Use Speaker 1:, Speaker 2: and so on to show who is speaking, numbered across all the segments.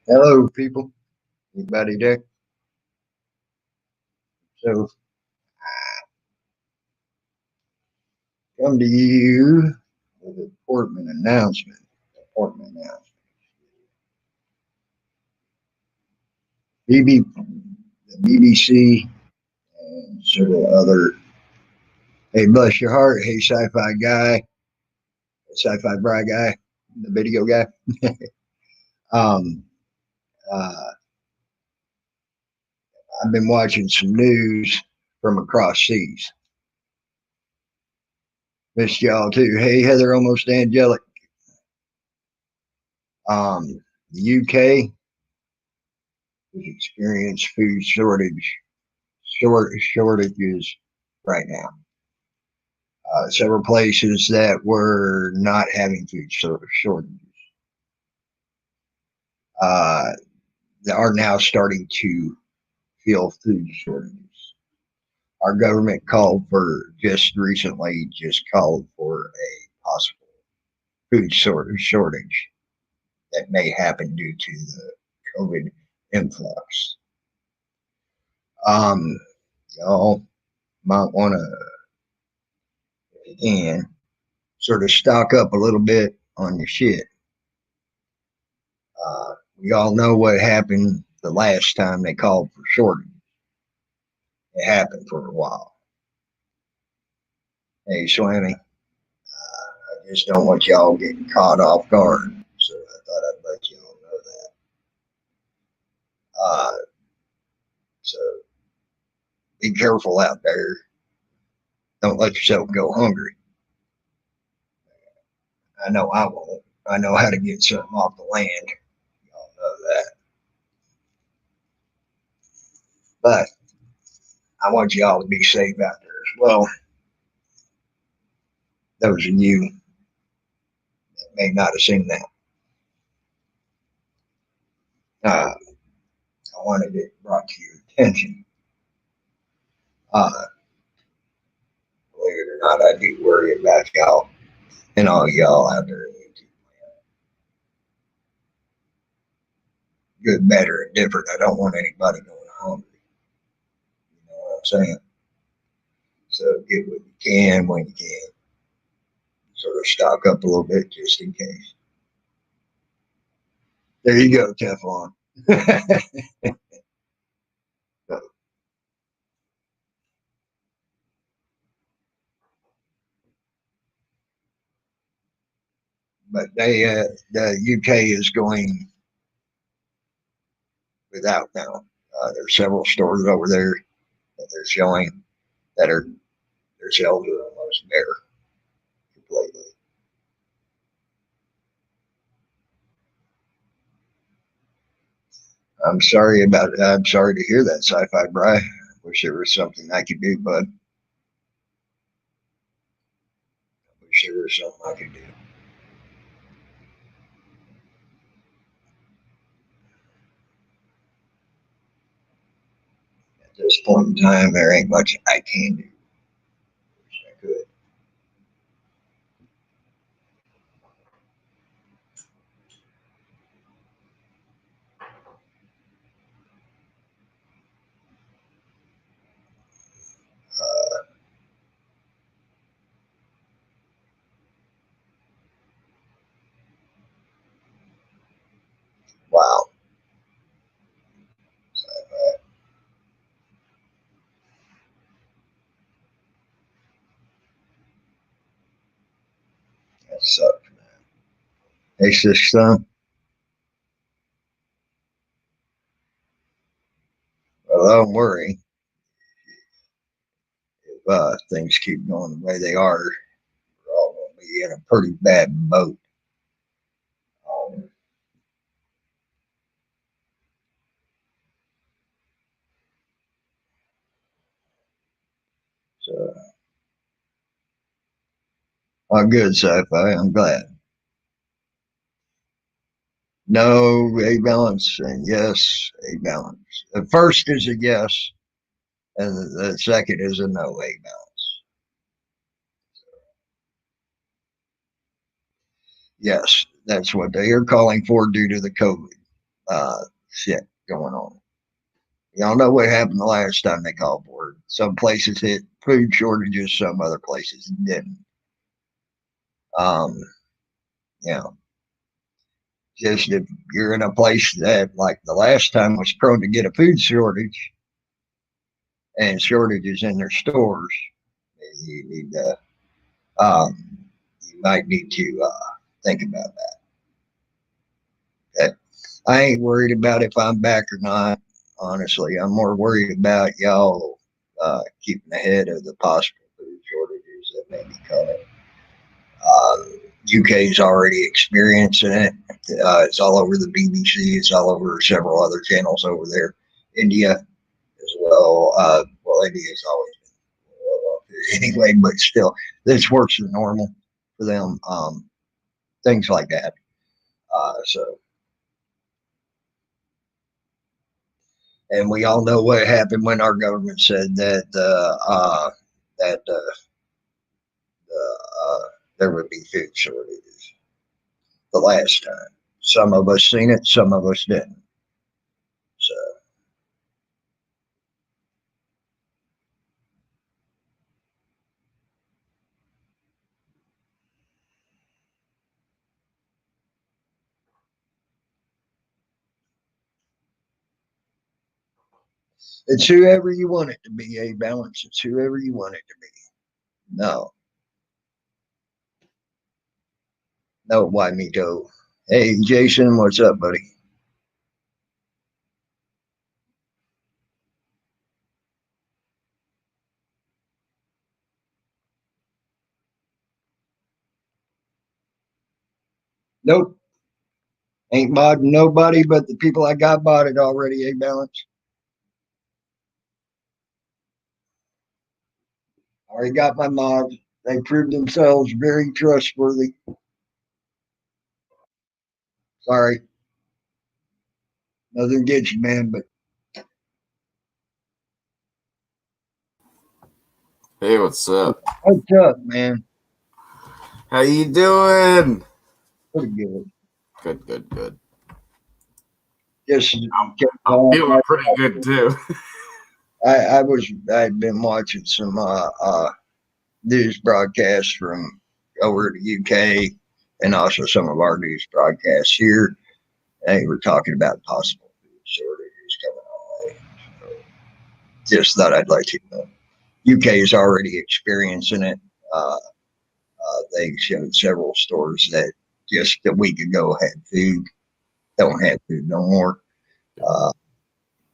Speaker 1: Hello, people. Anybody there? So, come to you with an important announcement. Important announcement. The BBC, and several other. Hey, bless your heart. Hey, sci-fi guy, sci-fi bra guy, the video guy. um, uh, I've been watching some news from across seas. Missed y'all too. Hey, Heather, almost angelic. The UK has experienced food shortages right now. Several places that were not having food shortages uh, are now starting to feel food shortages. Our government just called for a possible shortage that may happen due to the COVID influx. Um, y'all might want to, and sort of stock up a little bit on your shit. We all know what happened the last time they called for shortage. It happened for a while. Hey, Swammy, I just don't want y'all getting caught off guard. So I thought I'd let y'all know that. Uh, so be careful out there. Don't let yourself go hungry. I know I won't. I know how to get something off the land. Y'all know that. But I want y'all to be safe out there as well. Those of you that may not have seen that. I wanted it brought to your attention. Uh, Believe it or not, I do worry about y'all and all y'all out there. Good, better, and different. I don't want anybody going hungry. You know what I'm saying? So get what you can when you can. Sort of stock up a little bit just in case. There you go, Teflon. But the UK is going without now. There's several stores over there that they're showing that are their shelves are almost bare completely. I'm sorry to hear that, Sci-Fi Bry. Wish there was something I could do, bud. Wish there was something I could do. At this point in time, there ain't much I can do. Wish I could. Uh, wow. That sucks, man. Hey, sister, well, don't worry. If things keep going the way they are, we're all going to be in a pretty bad boat. Um, so, well, good, Sci-Fi. I'm glad. No, a balance, and yes, a balance. The first is a yes, and the second is a no, a balance. Yes, that's what they are calling for due to the COVID. shit going on. Y'all know what happened the last time they called for it. Some places hit food shortages, some other places didn't. Um, you know, just if you're in a place that, like the last time, was prone to get a food shortage and shortages in their stores, you need to, you might need to think about that. I ain't worried about if I'm back or not. Honestly, I'm more worried about y'all keeping ahead of the possible food shortages that may be coming. UK's already experiencing it. It's all over the BBC. It's all over several other channels over there. India as well. Well, India's always been well up here anyway, but still, this works as normal for them. Things like that. So, and we all know what happened when our government said that that there would be food shortages the last time. Some of us seen it, some of us didn't. So it's whoever you want it to be, a balance. It's whoever you want it to be. No, no, why me go? Hey, Jason, what's up, buddy? Nope, ain't modding nobody but the people I got modded already, a balance. Already got my mods. They proved themselves very trustworthy. Sorry, nothing against you, man, but
Speaker 2: Hey, what's up?
Speaker 1: what's up, man?
Speaker 2: How you doing?
Speaker 1: Pretty good.
Speaker 2: Good.
Speaker 1: Just
Speaker 2: I'm feeling pretty good too.
Speaker 1: I'd been watching some news broadcasts from over the UK and also some of our news broadcasts here. They were talking about possible food shortages coming our way. So just thought I'd let you know. UK is already experiencing it. They showed several stores that just a week ago had food, don't have food no more. Uh,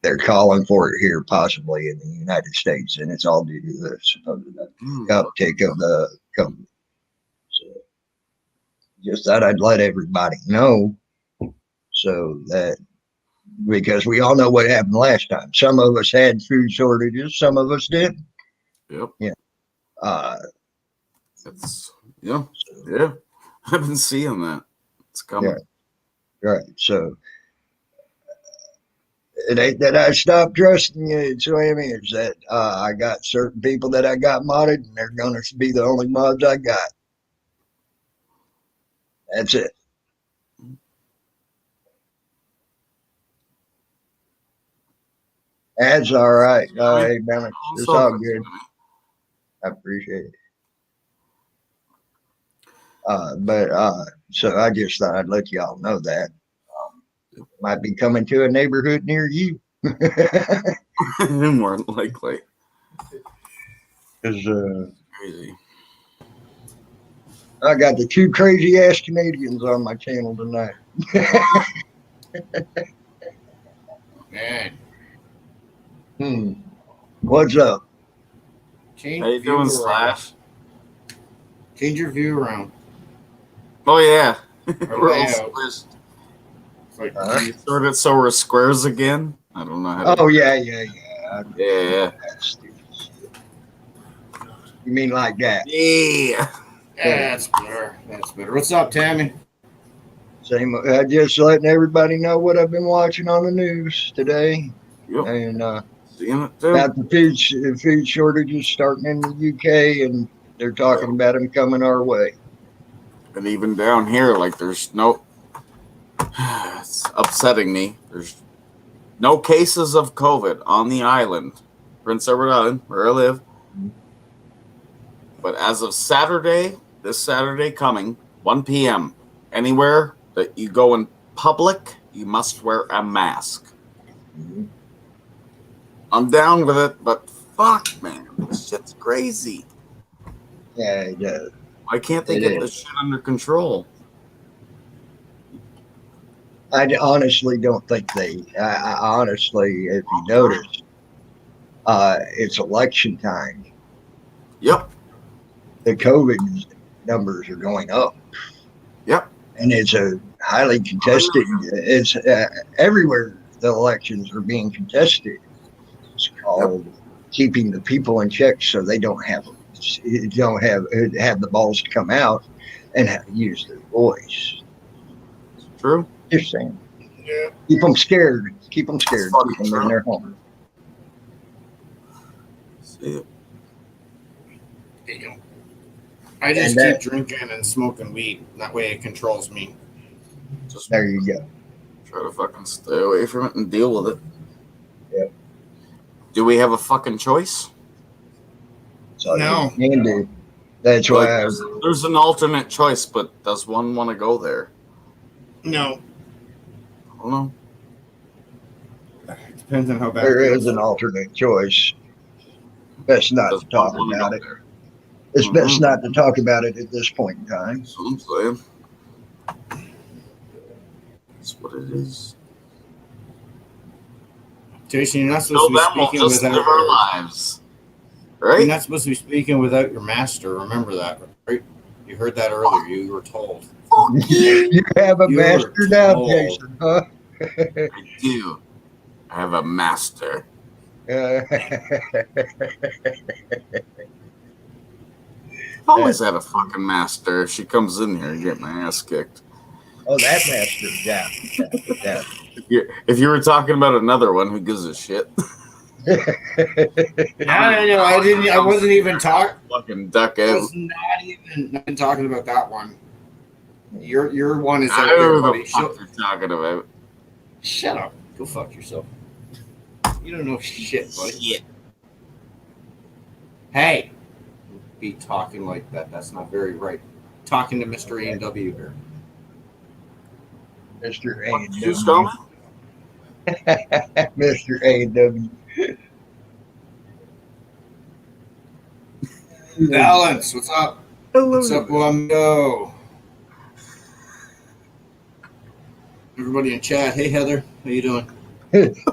Speaker 1: they're calling for it here, possibly in the United States, and it's all due to the supposed uptick of the COVID. So just thought I'd let everybody know so that because we all know what happened last time. Some of us had food shortages, some of us didn't.
Speaker 2: Yep.
Speaker 1: Yeah. Uh,
Speaker 2: It's yeah. I've been seeing that. It's coming.
Speaker 1: Yeah, right. So it ain't that I stopped trusting you. It's what I mean. It's that I got certain people that I got modded, and they're going to be the only mods I got. That's it. That's all right. Hey, balance. It's all good. I appreciate it. So I just thought I'd let y'all know that might be coming to a neighborhood near you.
Speaker 2: More likely.
Speaker 1: Because
Speaker 2: Crazy.
Speaker 1: I got the two crazy ass Canadians on my channel tonight.
Speaker 3: Man,
Speaker 1: What's up?
Speaker 3: change
Speaker 2: How you
Speaker 3: view
Speaker 2: doing,
Speaker 3: around.
Speaker 2: Slash?
Speaker 3: Change your view around.
Speaker 2: Oh yeah.
Speaker 3: Or
Speaker 2: We're all
Speaker 3: layout.
Speaker 2: squished.
Speaker 3: It's like
Speaker 1: Huh?
Speaker 2: You sort it so we're squares again. I don't know how to.
Speaker 1: Oh yeah.
Speaker 2: Yeah.
Speaker 1: That's stupid shit. You mean like that?
Speaker 2: Yeah.
Speaker 3: that's better. That's better. What's up, Tammy?
Speaker 1: Same. Just letting everybody know what I've been watching on the news today,
Speaker 2: Yep.
Speaker 1: and
Speaker 2: Seeing it too.
Speaker 1: about the food shortages starting in the UK, and they're talking about them coming our way.
Speaker 2: And even down here, like there's no It's upsetting me. There's no cases of COVID on the island, Prince Edward Island, where I live. But as of Saturday, this Saturday coming, 1 p.m., anywhere that you go in public, you must wear a mask.
Speaker 1: Mhm.
Speaker 2: I'm down with it, but fuck, man, this shit's crazy.
Speaker 1: Yeah,
Speaker 2: Why can't they
Speaker 1: It
Speaker 2: get
Speaker 1: is.
Speaker 2: this shit under control?
Speaker 1: I honestly don't think they. I honestly, if you notice, it's election time.
Speaker 2: Yep,
Speaker 1: The COVID numbers are going up,
Speaker 2: yep.
Speaker 1: and it's a highly contested. It's everywhere the elections are being contested. It's called keeping the people in check so they don't have the balls to come out and use their voice.
Speaker 2: True.
Speaker 1: Just saying.
Speaker 3: Yeah.
Speaker 1: Keep them scared. Keep them scared.
Speaker 2: Fucking
Speaker 1: Keep them
Speaker 2: true.
Speaker 1: in their home.
Speaker 2: See,
Speaker 3: I just
Speaker 1: And
Speaker 3: keep drinking and smoking weed. That way it controls me.
Speaker 2: just
Speaker 1: There you go.
Speaker 2: try to fucking stay away from it and deal with it.
Speaker 1: Yep.
Speaker 2: Do we have a fucking choice?
Speaker 1: So
Speaker 3: No.
Speaker 1: you can do. That's
Speaker 2: Like,
Speaker 1: why.
Speaker 2: there's an alternate choice, but does one want to go there?
Speaker 3: No.
Speaker 2: I don't know.
Speaker 3: Depends on how bad
Speaker 1: There
Speaker 3: it
Speaker 1: is
Speaker 3: is.
Speaker 1: an alternate choice. Best not
Speaker 2: Does
Speaker 1: to talk
Speaker 2: one wanna
Speaker 1: about
Speaker 2: go
Speaker 1: it.
Speaker 2: there?
Speaker 1: It's
Speaker 2: Mhm.
Speaker 1: best not to talk about it at this point in time.
Speaker 2: That's what I'm saying. That's what it is.
Speaker 3: Jason, you're not
Speaker 2: So
Speaker 3: supposed to be
Speaker 2: then we'll
Speaker 3: speaking
Speaker 2: just
Speaker 3: without
Speaker 2: live our
Speaker 3: your,
Speaker 2: lives.
Speaker 3: you're
Speaker 2: Right?
Speaker 3: not supposed to be speaking without your master. Remember that, right? You heard that earlier. You were told.
Speaker 1: You have a
Speaker 3: You're
Speaker 1: master now,
Speaker 3: told.
Speaker 1: Jason, huh?
Speaker 2: I do. I have a master. I've always had a fucking master. If she comes in here and get my ass kicked.
Speaker 1: Oh, that master, yeah.
Speaker 2: If you were talking about another one, who gives a shit?
Speaker 3: No, I didn't. I wasn't even talking.
Speaker 2: Fucking duck
Speaker 3: I
Speaker 2: out.
Speaker 3: was not even talking about that one. Your one is
Speaker 2: I
Speaker 3: out
Speaker 2: don't
Speaker 3: there,
Speaker 2: know
Speaker 3: buddy.
Speaker 2: what the fuck you're talking about.
Speaker 3: Shut up. Go fuck yourself. You don't know shit, buddy.
Speaker 2: Shit.
Speaker 3: Hey, don't be talking like that. That's not very right. Talking to Mr. A&W here.
Speaker 1: Mr.
Speaker 2: What did you
Speaker 1: A&W.
Speaker 2: call me?
Speaker 1: Mr. A&W.
Speaker 3: Balance. What's up? What's up, Wando? Everybody in chat. Hey, Heather. How you doing?
Speaker 1: Jason,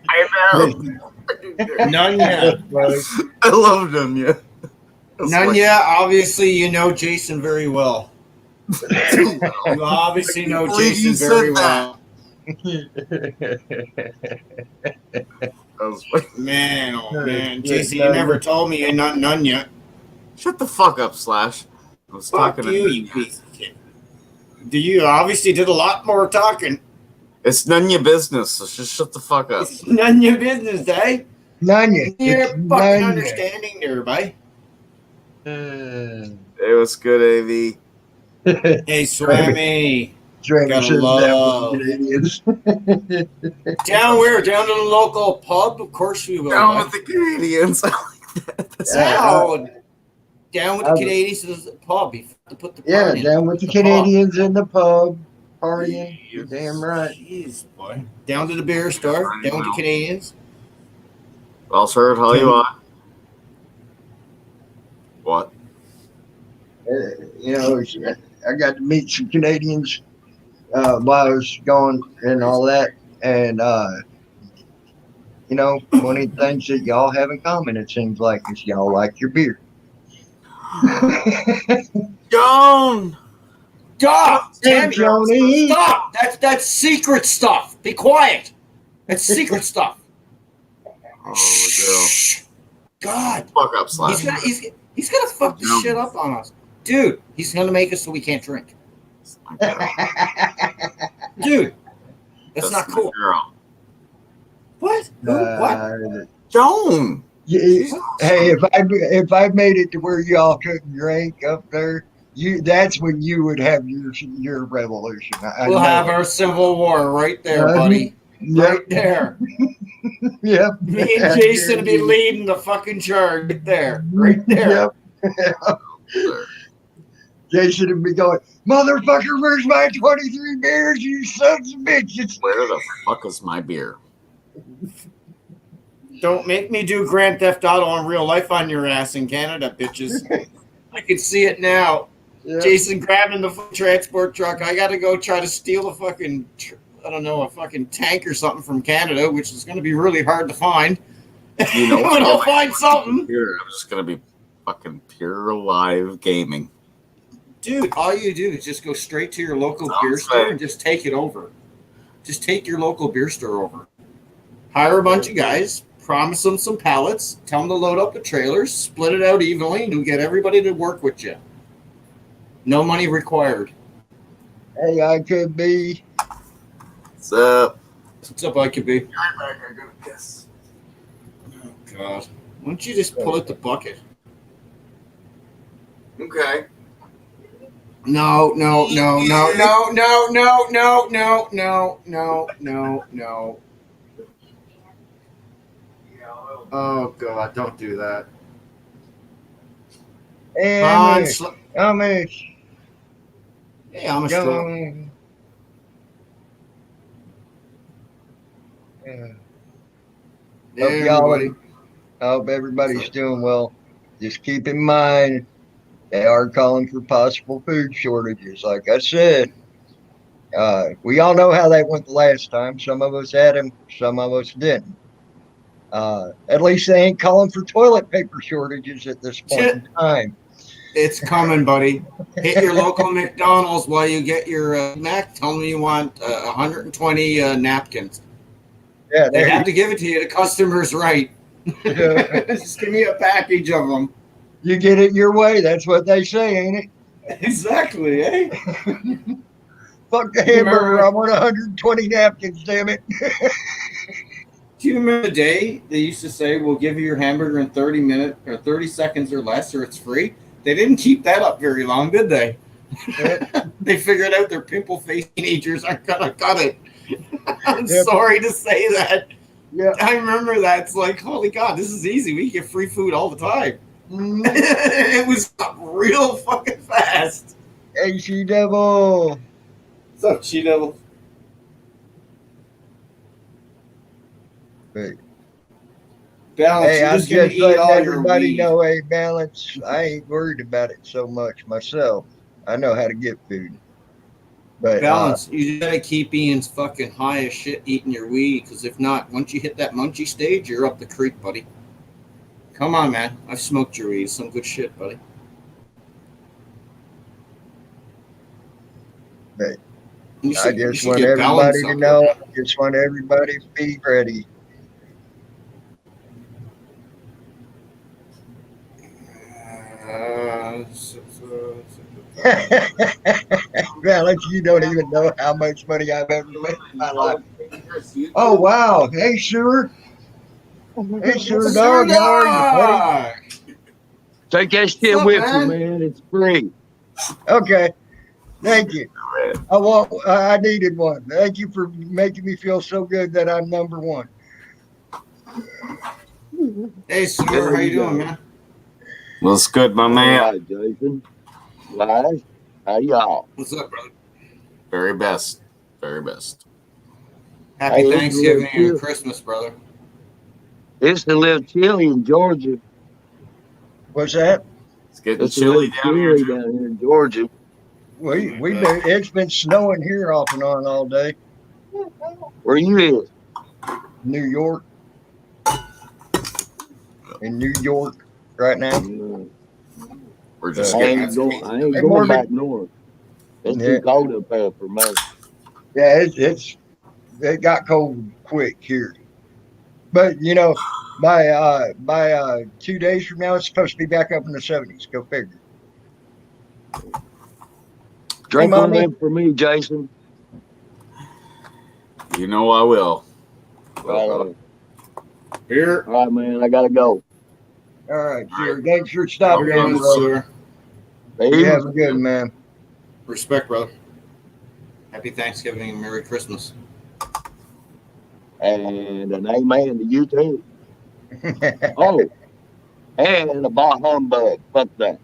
Speaker 2: I know.
Speaker 3: None yet.
Speaker 2: I love them, yeah.
Speaker 3: None yet. Obviously, you know Jason very well. You obviously know
Speaker 2: believe you
Speaker 3: Jason very
Speaker 2: said that.
Speaker 3: well.
Speaker 2: Like,
Speaker 3: Man, oh man.
Speaker 1: Yeah,
Speaker 3: Jason, you never told me you're not none yet.
Speaker 2: shut the fuck up, Slash. I was
Speaker 3: Fuck
Speaker 2: talking
Speaker 3: you,
Speaker 2: to
Speaker 3: you piece of shit. You obviously did a lot more talking.
Speaker 2: It's none of your business, so just shut the fuck up.
Speaker 3: It's none of your business, eh?
Speaker 1: Nanya.
Speaker 3: You're
Speaker 1: It's
Speaker 3: fucking
Speaker 1: Nanya.
Speaker 3: understanding there, buddy.
Speaker 2: It was good, AV.
Speaker 3: Hey, Swammy.
Speaker 1: Travis
Speaker 3: Gotta
Speaker 1: says
Speaker 3: love.
Speaker 1: that with the Canadians.
Speaker 3: Down where? Down to the local pub? Of course we will.
Speaker 2: Down
Speaker 3: bud.
Speaker 2: with the Canadians. I like that. That's
Speaker 3: Down. Down with the
Speaker 1: I-
Speaker 3: Canadians to the pub. You have to put the
Speaker 1: Yeah,
Speaker 3: pun in.
Speaker 1: down with the
Speaker 3: pub.
Speaker 1: Canadians in the pub partying. You're damn right.
Speaker 3: Jeez, boy. Down to the beer store. Down with the Canadians.
Speaker 2: well, sir, tell you what. What?
Speaker 1: You know, I got to meet some Canadians while I was gone and all that. And, you know, one of the things that y'all have in common, it seems like, is y'all like your beer.
Speaker 2: Joan!
Speaker 3: Stop!
Speaker 1: Hey,
Speaker 3: Tammy,
Speaker 1: Joni.
Speaker 3: stop! That's secret stuff. Be quiet. That's secret stuff.
Speaker 2: Oh, girl.
Speaker 3: Shh. God.
Speaker 2: Fuck up, Slash.
Speaker 3: He's gonna fuck this shit up on us. Dude, he's gonna make us so we can't drink. Dude, that's not
Speaker 2: my
Speaker 3: cool.
Speaker 2: Girl.
Speaker 3: What? What?
Speaker 2: Joan!
Speaker 1: Hey, if I made it to where y'all couldn't drink up there, That's when you would have your revolution. I
Speaker 3: We'll
Speaker 1: know
Speaker 3: have
Speaker 1: it.
Speaker 3: our civil war right there, buddy.
Speaker 1: Yep.
Speaker 3: Right there.
Speaker 1: Yep.
Speaker 3: Me and
Speaker 1: I
Speaker 3: Jason would be
Speaker 1: guarantee
Speaker 3: leading the fucking charge right there.
Speaker 1: you.
Speaker 3: Right there.
Speaker 1: Yep. Jason would be going, motherfucker, where's my 23 beers, you sons of bitches?
Speaker 2: Where the fuck is my beer?
Speaker 3: Don't make me do Grand Theft Auto in real life on your ass in Canada, bitches. I can see it now.
Speaker 1: Yep.
Speaker 3: Jason grabbing the transport truck. I got to go try to steal a fucking, I don't know, a fucking tank or something from Canada, which is going to be really hard to find.
Speaker 2: You know,
Speaker 3: but I'll find something.
Speaker 2: Here, I'm just gonna be fucking pure live gaming.
Speaker 3: Dude, all you do is just go straight to your local beer store and just take it over. Just take your local beer store over. Hire a bunch of guys, promise them some pallets, tell them to load up the trailers, split it out evenly, and you'll get everybody to work with you. No money required.
Speaker 1: Hey, I could be.
Speaker 2: What's up?
Speaker 3: What's up, I could be?
Speaker 2: I'm back. I gotta guess.
Speaker 3: Oh, God. Why don't you just pull at the bucket?
Speaker 2: Okay.
Speaker 3: No. Oh, God, don't do that.
Speaker 1: Hey,
Speaker 3: Amish.
Speaker 1: Amish.
Speaker 3: Hey, Amish.
Speaker 1: Young.
Speaker 3: Yeah.
Speaker 1: Hope everybody's doing well. Just keep in mind, they are calling for possible food shortages. Like I said, we all know how that went the last time. Some of us had them, some of us didn't. At least they ain't calling for toilet paper shortages at this point in time.
Speaker 3: It's coming, buddy. Hit your local McDonald's while you get your Mac. Tell them you want 120 napkins.
Speaker 1: Yeah,
Speaker 3: they have to give it to you. The customer's right. Just give me a package of them.
Speaker 1: You get it your way. That's what they say, ain't it?
Speaker 3: Exactly, eh?
Speaker 1: Fuck the hamburger. I want 120 napkins, damn it.
Speaker 3: Do you remember the day they used to say, we'll give you your hamburger in 30 minutes or 30 seconds or less, or it's free? They didn't keep that up very long, did they? They figured out their pimple-faced teenagers aren't going to cut it. I'm sorry to say that.
Speaker 1: Yeah.
Speaker 3: I remember that. It's like, holy God, this is easy. We get free food all the time. It was real fucking fast.
Speaker 1: Hey, She-Devil.
Speaker 3: What's up, She-Devil?
Speaker 1: Hey,
Speaker 3: Balance,
Speaker 1: I'm just letting everybody know, hey, Balance, I ain't worried about it so much myself. I know how to get food. But
Speaker 3: Balance, you gotta keep being fucking high as shit eating your weed, because if not, once you hit that munchy stage, you're up the creek, buddy. Come on, man. I've smoked your weed. Some good shit, buddy.
Speaker 1: But I just want everybody to know. I just want everybody to be ready. Alex, you don't even know how much money I've ever made in my life. Oh, wow. Hey, Sewer. Hey, Sewer Dog. How are you, buddy?
Speaker 4: Take that shit with you, man. It's free.
Speaker 1: Okay. Thank you. I needed one. Thank you for making me feel so good that I'm number one.
Speaker 3: Hey, Sewer, how you doing, man?
Speaker 2: What's good, my man?
Speaker 4: All right, Jason. Guys, how y'all?
Speaker 3: What's up, brother?
Speaker 2: Very best. Very best.
Speaker 3: Happy Thanksgiving and Christmas, brother.
Speaker 4: It's a little chilly in Georgia.
Speaker 1: What's that?
Speaker 2: It's getting chilly down here
Speaker 4: in Georgia.
Speaker 1: It's been snowing here off and on all day.
Speaker 4: Where you at?
Speaker 1: New York. In New York right now.
Speaker 2: We're just
Speaker 4: I ain't going back north. It's too cold up there for me.
Speaker 1: Yeah, it got cold quick here. But you know, by 2 days from now, it's supposed to be back up in the 70s. Go figure.
Speaker 4: Drink one for me, Jason.
Speaker 2: You know I will.
Speaker 3: Here.
Speaker 4: All right, man. I gotta go.
Speaker 1: All right, sure. Thanks for stopping in, brother. You have a good, man.
Speaker 3: Respect, brother. Happy Thanksgiving and Merry Christmas.
Speaker 4: And an amen to you too. Oh, and a bah humbug. Fuck that.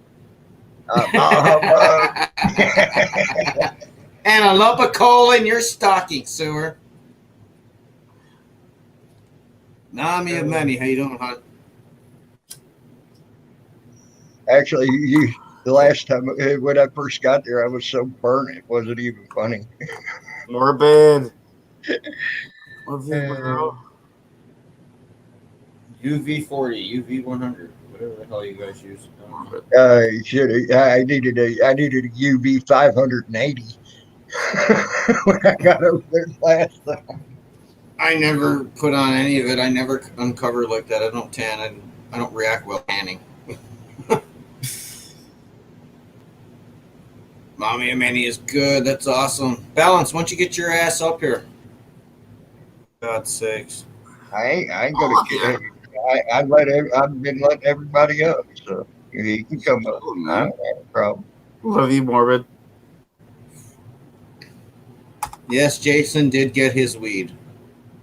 Speaker 3: And a lump of coal in your stocking, sewer. Nami of many. How you doing, hon?
Speaker 1: Actually, the last time when I first got there, I was so burnt it wasn't even funny.
Speaker 2: Morbid. Bro.
Speaker 3: UV40, UV100, whatever the hell you guys use.
Speaker 1: I needed a UV 580 when I got over there last time.
Speaker 3: I never put on any of it. I never uncover like that. I don't tan. I don't react well tanning. Mommy and Manny is good. That's awesome. Balance, once you get your ass up here. God's sakes.
Speaker 1: I ain't gonna get. I've been letting everybody up, so he can come up. I don't have a problem.
Speaker 2: Love you, Morbid.
Speaker 3: Yes, Jason did get his weed.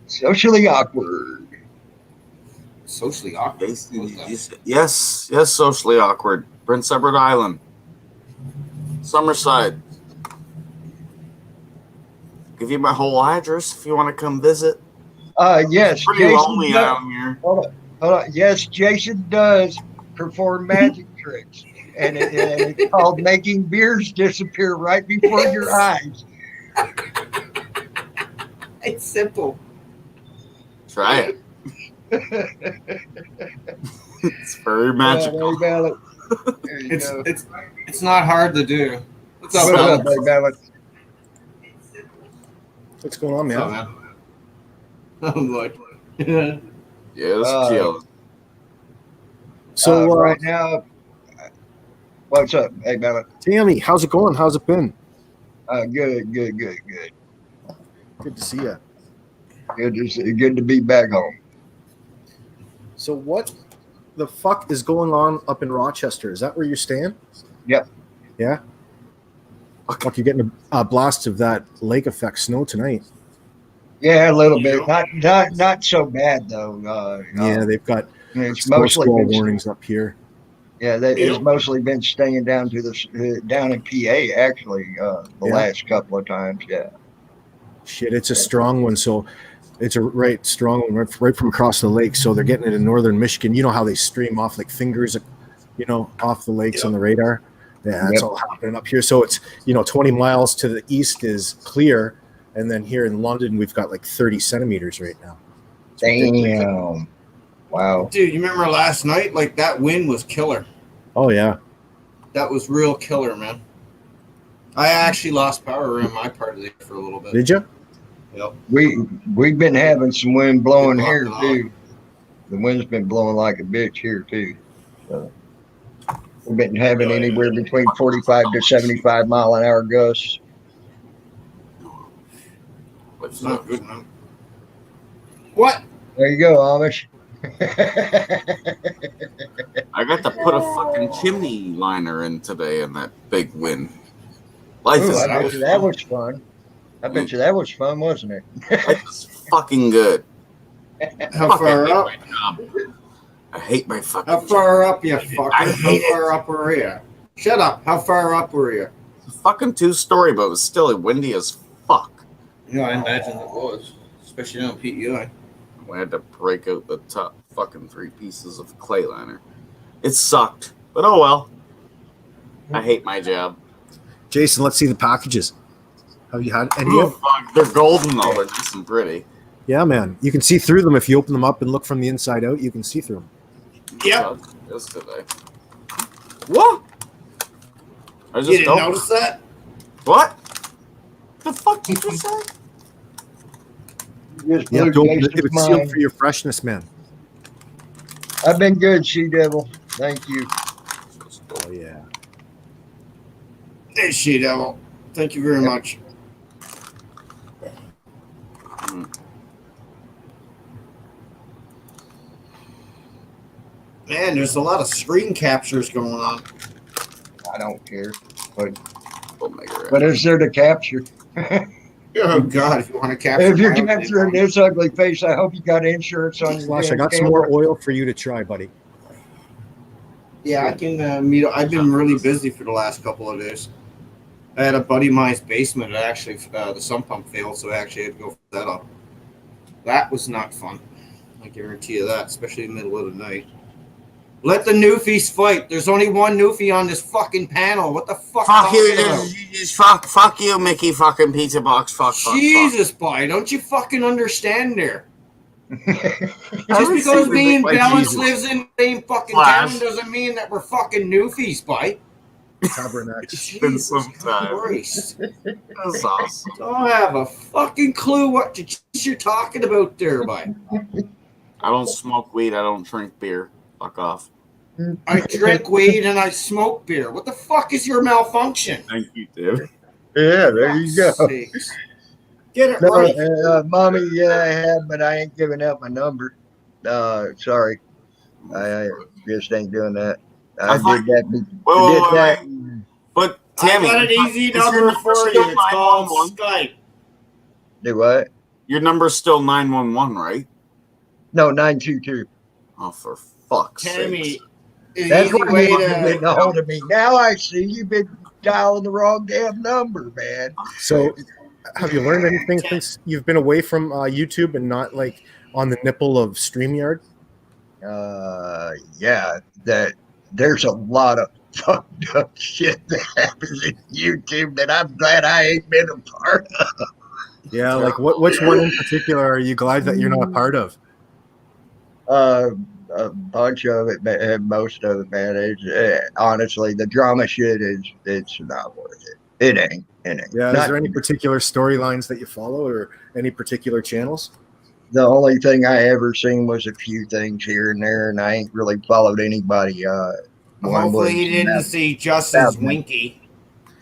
Speaker 1: Socially awkward.
Speaker 3: Socially awkward.
Speaker 2: Yes, socially awkward. Prince Edward Island. Summerside. Give you my whole address if you want to come visit.
Speaker 1: Yes,
Speaker 2: it's pretty
Speaker 1: Jason
Speaker 2: lonely down here.
Speaker 1: Hold on. Yes, Jason does perform magic tricks, and it's called making beers disappear right before your eyes.
Speaker 3: It's simple.
Speaker 2: Try it. It's very magical.
Speaker 3: It's not hard to do. What's
Speaker 1: up,
Speaker 5: What's going on, man?
Speaker 3: I'm like,
Speaker 2: yes, chill.
Speaker 5: So
Speaker 1: right now, what's up, hey, Bella?
Speaker 5: Tammy, how's it going? How's it been?
Speaker 1: Good.
Speaker 5: Good to see you.
Speaker 1: Good to be back home.
Speaker 5: So what the fuck is going on up in Rochester? Is that where you're staying?
Speaker 1: Yep.
Speaker 5: Yeah? Fuck, you're getting a blast of that lake effect snow tonight.
Speaker 1: Yeah, a little bit. Not so bad though.
Speaker 5: Yeah, they've got
Speaker 1: it's mostly
Speaker 5: warnings up here.
Speaker 1: Yeah, it's mostly been staying down to down in PA actually the last couple of times. Yeah.
Speaker 5: Shit, it's a strong one. So it's a strong one right from across the lake. So they're getting it in northern Michigan. You know how they stream off like fingers, off the lakes on the radar. Yeah, that's all happening up here. So it's 20 miles to the east is clear, and then here in London we've got like 30 centimeters right now.
Speaker 1: Damn. Wow.
Speaker 3: Dude, you remember last night? Like that wind was killer.
Speaker 5: Oh yeah.
Speaker 3: That was real killer, man. I actually lost power in my part of the day for a little bit.
Speaker 5: Did you?
Speaker 3: Yep.
Speaker 1: We've been having some wind blowing here too. The wind's been blowing like a bitch here too. So we've been having anywhere between 45 to 75 mile an hour gusts.
Speaker 3: It's not good, man. What?
Speaker 1: There you go, Amish.
Speaker 2: I got to put a fucking chimney liner in today in that big wind. Life is
Speaker 1: I bet you that was fun. I bet you that was fun, wasn't it?
Speaker 2: Life is fucking good.
Speaker 3: How far up?
Speaker 2: I hate my fucking
Speaker 3: How far up, you fucker? How far up were you? Shut up. How far up were you?
Speaker 2: It's a fucking 2-story, but it was still windy as fuck.
Speaker 3: Yeah, I imagine it was. Especially on PEI.
Speaker 2: We had to break out the top fucking 3 pieces of clay liner. It sucked, but oh well. I hate my job.
Speaker 5: Jason, let's see the packages. Have you had any?
Speaker 2: Oh, fuck. They're golden though. They're nice and pretty.
Speaker 5: Yeah, man. You can see through them if you open them up and look from the inside out. You can see through them.
Speaker 3: Yep.
Speaker 2: Yesterday. What? I just
Speaker 3: you didn't notice that?
Speaker 2: What? The fuck did you say?
Speaker 5: Yeah, don't it was sealed for your freshness, man.
Speaker 1: I've been good, She Devil. Thank you.
Speaker 5: Oh yeah.
Speaker 3: Hey, She Devil. Thank you very much. Man, there's a lot of screen captures going on.
Speaker 1: I don't care. But
Speaker 2: Omega
Speaker 1: what is there to capture?
Speaker 3: Oh God! If you want to capture,
Speaker 1: If you're
Speaker 3: my ugly
Speaker 1: capturing
Speaker 3: mom.
Speaker 1: this ugly face, I hope you got insurance on your
Speaker 5: Slash, I
Speaker 1: damn
Speaker 5: got some
Speaker 1: camera.
Speaker 5: more oil for you to try, buddy.
Speaker 3: Yeah, I can meet. I've been really busy for the last couple of days. I had a buddy of mine's basement. That actually, the sump pump failed, so I actually had to go fill that up. That was not fun. I guarantee you that, especially in the middle of the night. Let the newfies fight. There's only one newfie on this fucking panel. What the fuck?
Speaker 2: Fuck you,
Speaker 3: talking about?
Speaker 2: just fuck you, Mickey fucking pizza box. Fuck.
Speaker 3: Jesus, boy, don't you fucking understand there? Just
Speaker 2: haven't
Speaker 3: because
Speaker 2: seen
Speaker 3: me and
Speaker 5: like
Speaker 3: Balance
Speaker 5: Jesus.
Speaker 3: lives in the same fucking
Speaker 2: Flash.
Speaker 3: town doesn't mean that we're fucking newfies, boy.
Speaker 5: Tabernacles.
Speaker 2: been
Speaker 3: Jesus
Speaker 2: some time.
Speaker 3: Christ.
Speaker 2: That's awesome.
Speaker 3: Don't have a fucking clue what you're talking about there, boy.
Speaker 2: I don't smoke weed. I don't drink beer. Fuck off.
Speaker 3: I drink weed and I smoke beer. What the fuck is your malfunction?
Speaker 2: Thank you, dude.
Speaker 1: Yeah, there you go.
Speaker 3: Fuck's sakes. Get it
Speaker 1: No,
Speaker 3: right.
Speaker 1: mommy, yeah, I have, but I ain't giving out my number. Sorry, I just ain't doing that. I
Speaker 2: thought-
Speaker 1: did that.
Speaker 2: Wait. But Tammy,
Speaker 3: I got an easy
Speaker 2: is your
Speaker 3: number for
Speaker 2: still
Speaker 3: you. It's called
Speaker 2: 911?
Speaker 3: Skype.
Speaker 1: Do what?
Speaker 2: Your number's still 911, right?
Speaker 1: No, 922.
Speaker 2: Oh, for fuck's
Speaker 3: Tammy,
Speaker 2: sake.
Speaker 3: an
Speaker 1: That's
Speaker 3: easy
Speaker 1: why
Speaker 3: way
Speaker 1: you haven't been a
Speaker 3: to.
Speaker 1: hold of me. Now I see you've been dialing the wrong damn number, man.
Speaker 5: So, have you learned anything since you've been away from YouTube and not like on the nipple of StreamYard?
Speaker 1: Yeah, that there's a lot of fucked up shit that happens in YouTube that I'm glad I ain't been a part of.
Speaker 5: Yeah, like which one in particular are you glad that you're not a part of?
Speaker 1: A bunch of it, most of it, man. It's honestly, the drama shit it's not worth it. It ain't.
Speaker 5: Yeah, is
Speaker 1: Not-
Speaker 5: there any particular storylines that you follow or any particular channels?
Speaker 1: The only thing I ever seen was a few things here and there, and I ain't really followed anybody.
Speaker 3: Hopefully, you didn't see Justin's
Speaker 1: Batman.
Speaker 3: Winky.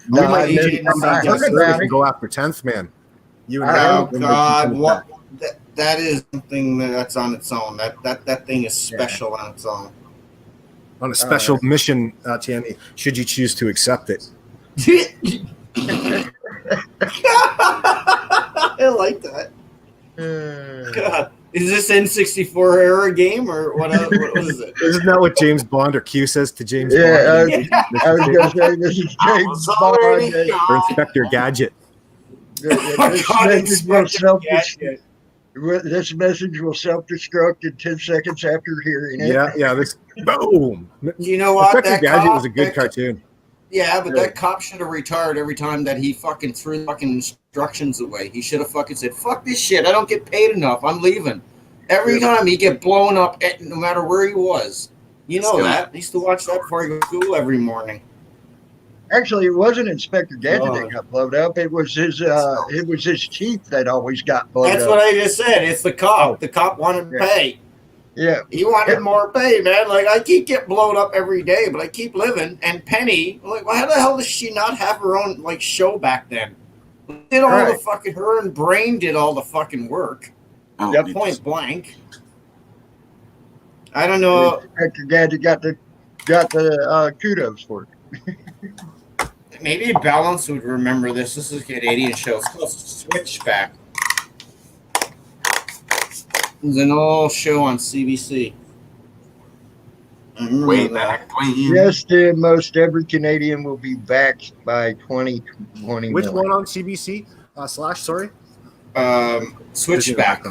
Speaker 1: No,
Speaker 3: We
Speaker 1: I,
Speaker 3: might
Speaker 1: knew-
Speaker 3: need to see
Speaker 1: I heard
Speaker 3: Justin.
Speaker 1: about
Speaker 5: and
Speaker 1: it.
Speaker 5: go after 10th man. You and
Speaker 3: Oh
Speaker 5: I-
Speaker 3: God, what? That is something that's on its own. That thing is special on its own.
Speaker 5: on a special mission, Tammy, should you choose to accept it.
Speaker 3: I like that. God, is this N64 era game or what? What is it?
Speaker 5: Isn't that what James Bond or Q says to James
Speaker 1: Yeah,
Speaker 5: Bond?
Speaker 1: I was gonna say this is James
Speaker 2: already
Speaker 1: Bond.
Speaker 5: Or Inspector Gadget.
Speaker 1: This message will self-destruct in 10 seconds after hearing it.
Speaker 5: Yeah, this boom.
Speaker 3: You know what?
Speaker 5: Inspector
Speaker 3: That
Speaker 5: Gadget
Speaker 3: cop,
Speaker 5: was a good
Speaker 3: that-
Speaker 5: cartoon.
Speaker 3: Yeah, but that cop should have retired every time that he fucking threw fucking instructions away. He should have fucking said, "Fuck this shit. I don't get paid enough. I'm leaving." Every time he get blown up, no matter where he was. You know that. I used to watch that before I go to school every morning.
Speaker 1: Actually, it wasn't Inspector Gadget
Speaker 3: Oh.
Speaker 1: that got blown up. It was his chief that always got blown
Speaker 3: That's
Speaker 1: up.
Speaker 3: what I just said. It's the cop. The cop wanted to pay.
Speaker 1: Yeah.
Speaker 3: He wanted more pay, man. Like, I keep getting blown up every day, but I keep living. And Penny, like, well, how the hell does she not have her own, like, show back then? Did all the
Speaker 1: Right.
Speaker 3: fucking, her and Brain did all the fucking work.
Speaker 1: Yep.
Speaker 3: Point blank. I don't know.
Speaker 1: Inspector Gadget got the kudos for it.
Speaker 3: Maybe Balance would remember this. This is a Canadian show. It's called Switchback. It was an old show on CBC. I remember
Speaker 2: Way
Speaker 3: that.
Speaker 2: back when.
Speaker 1: Yes, most every Canadian will be back by 2021.
Speaker 5: Which one on CBC? Slash, sorry.
Speaker 3: Switchback.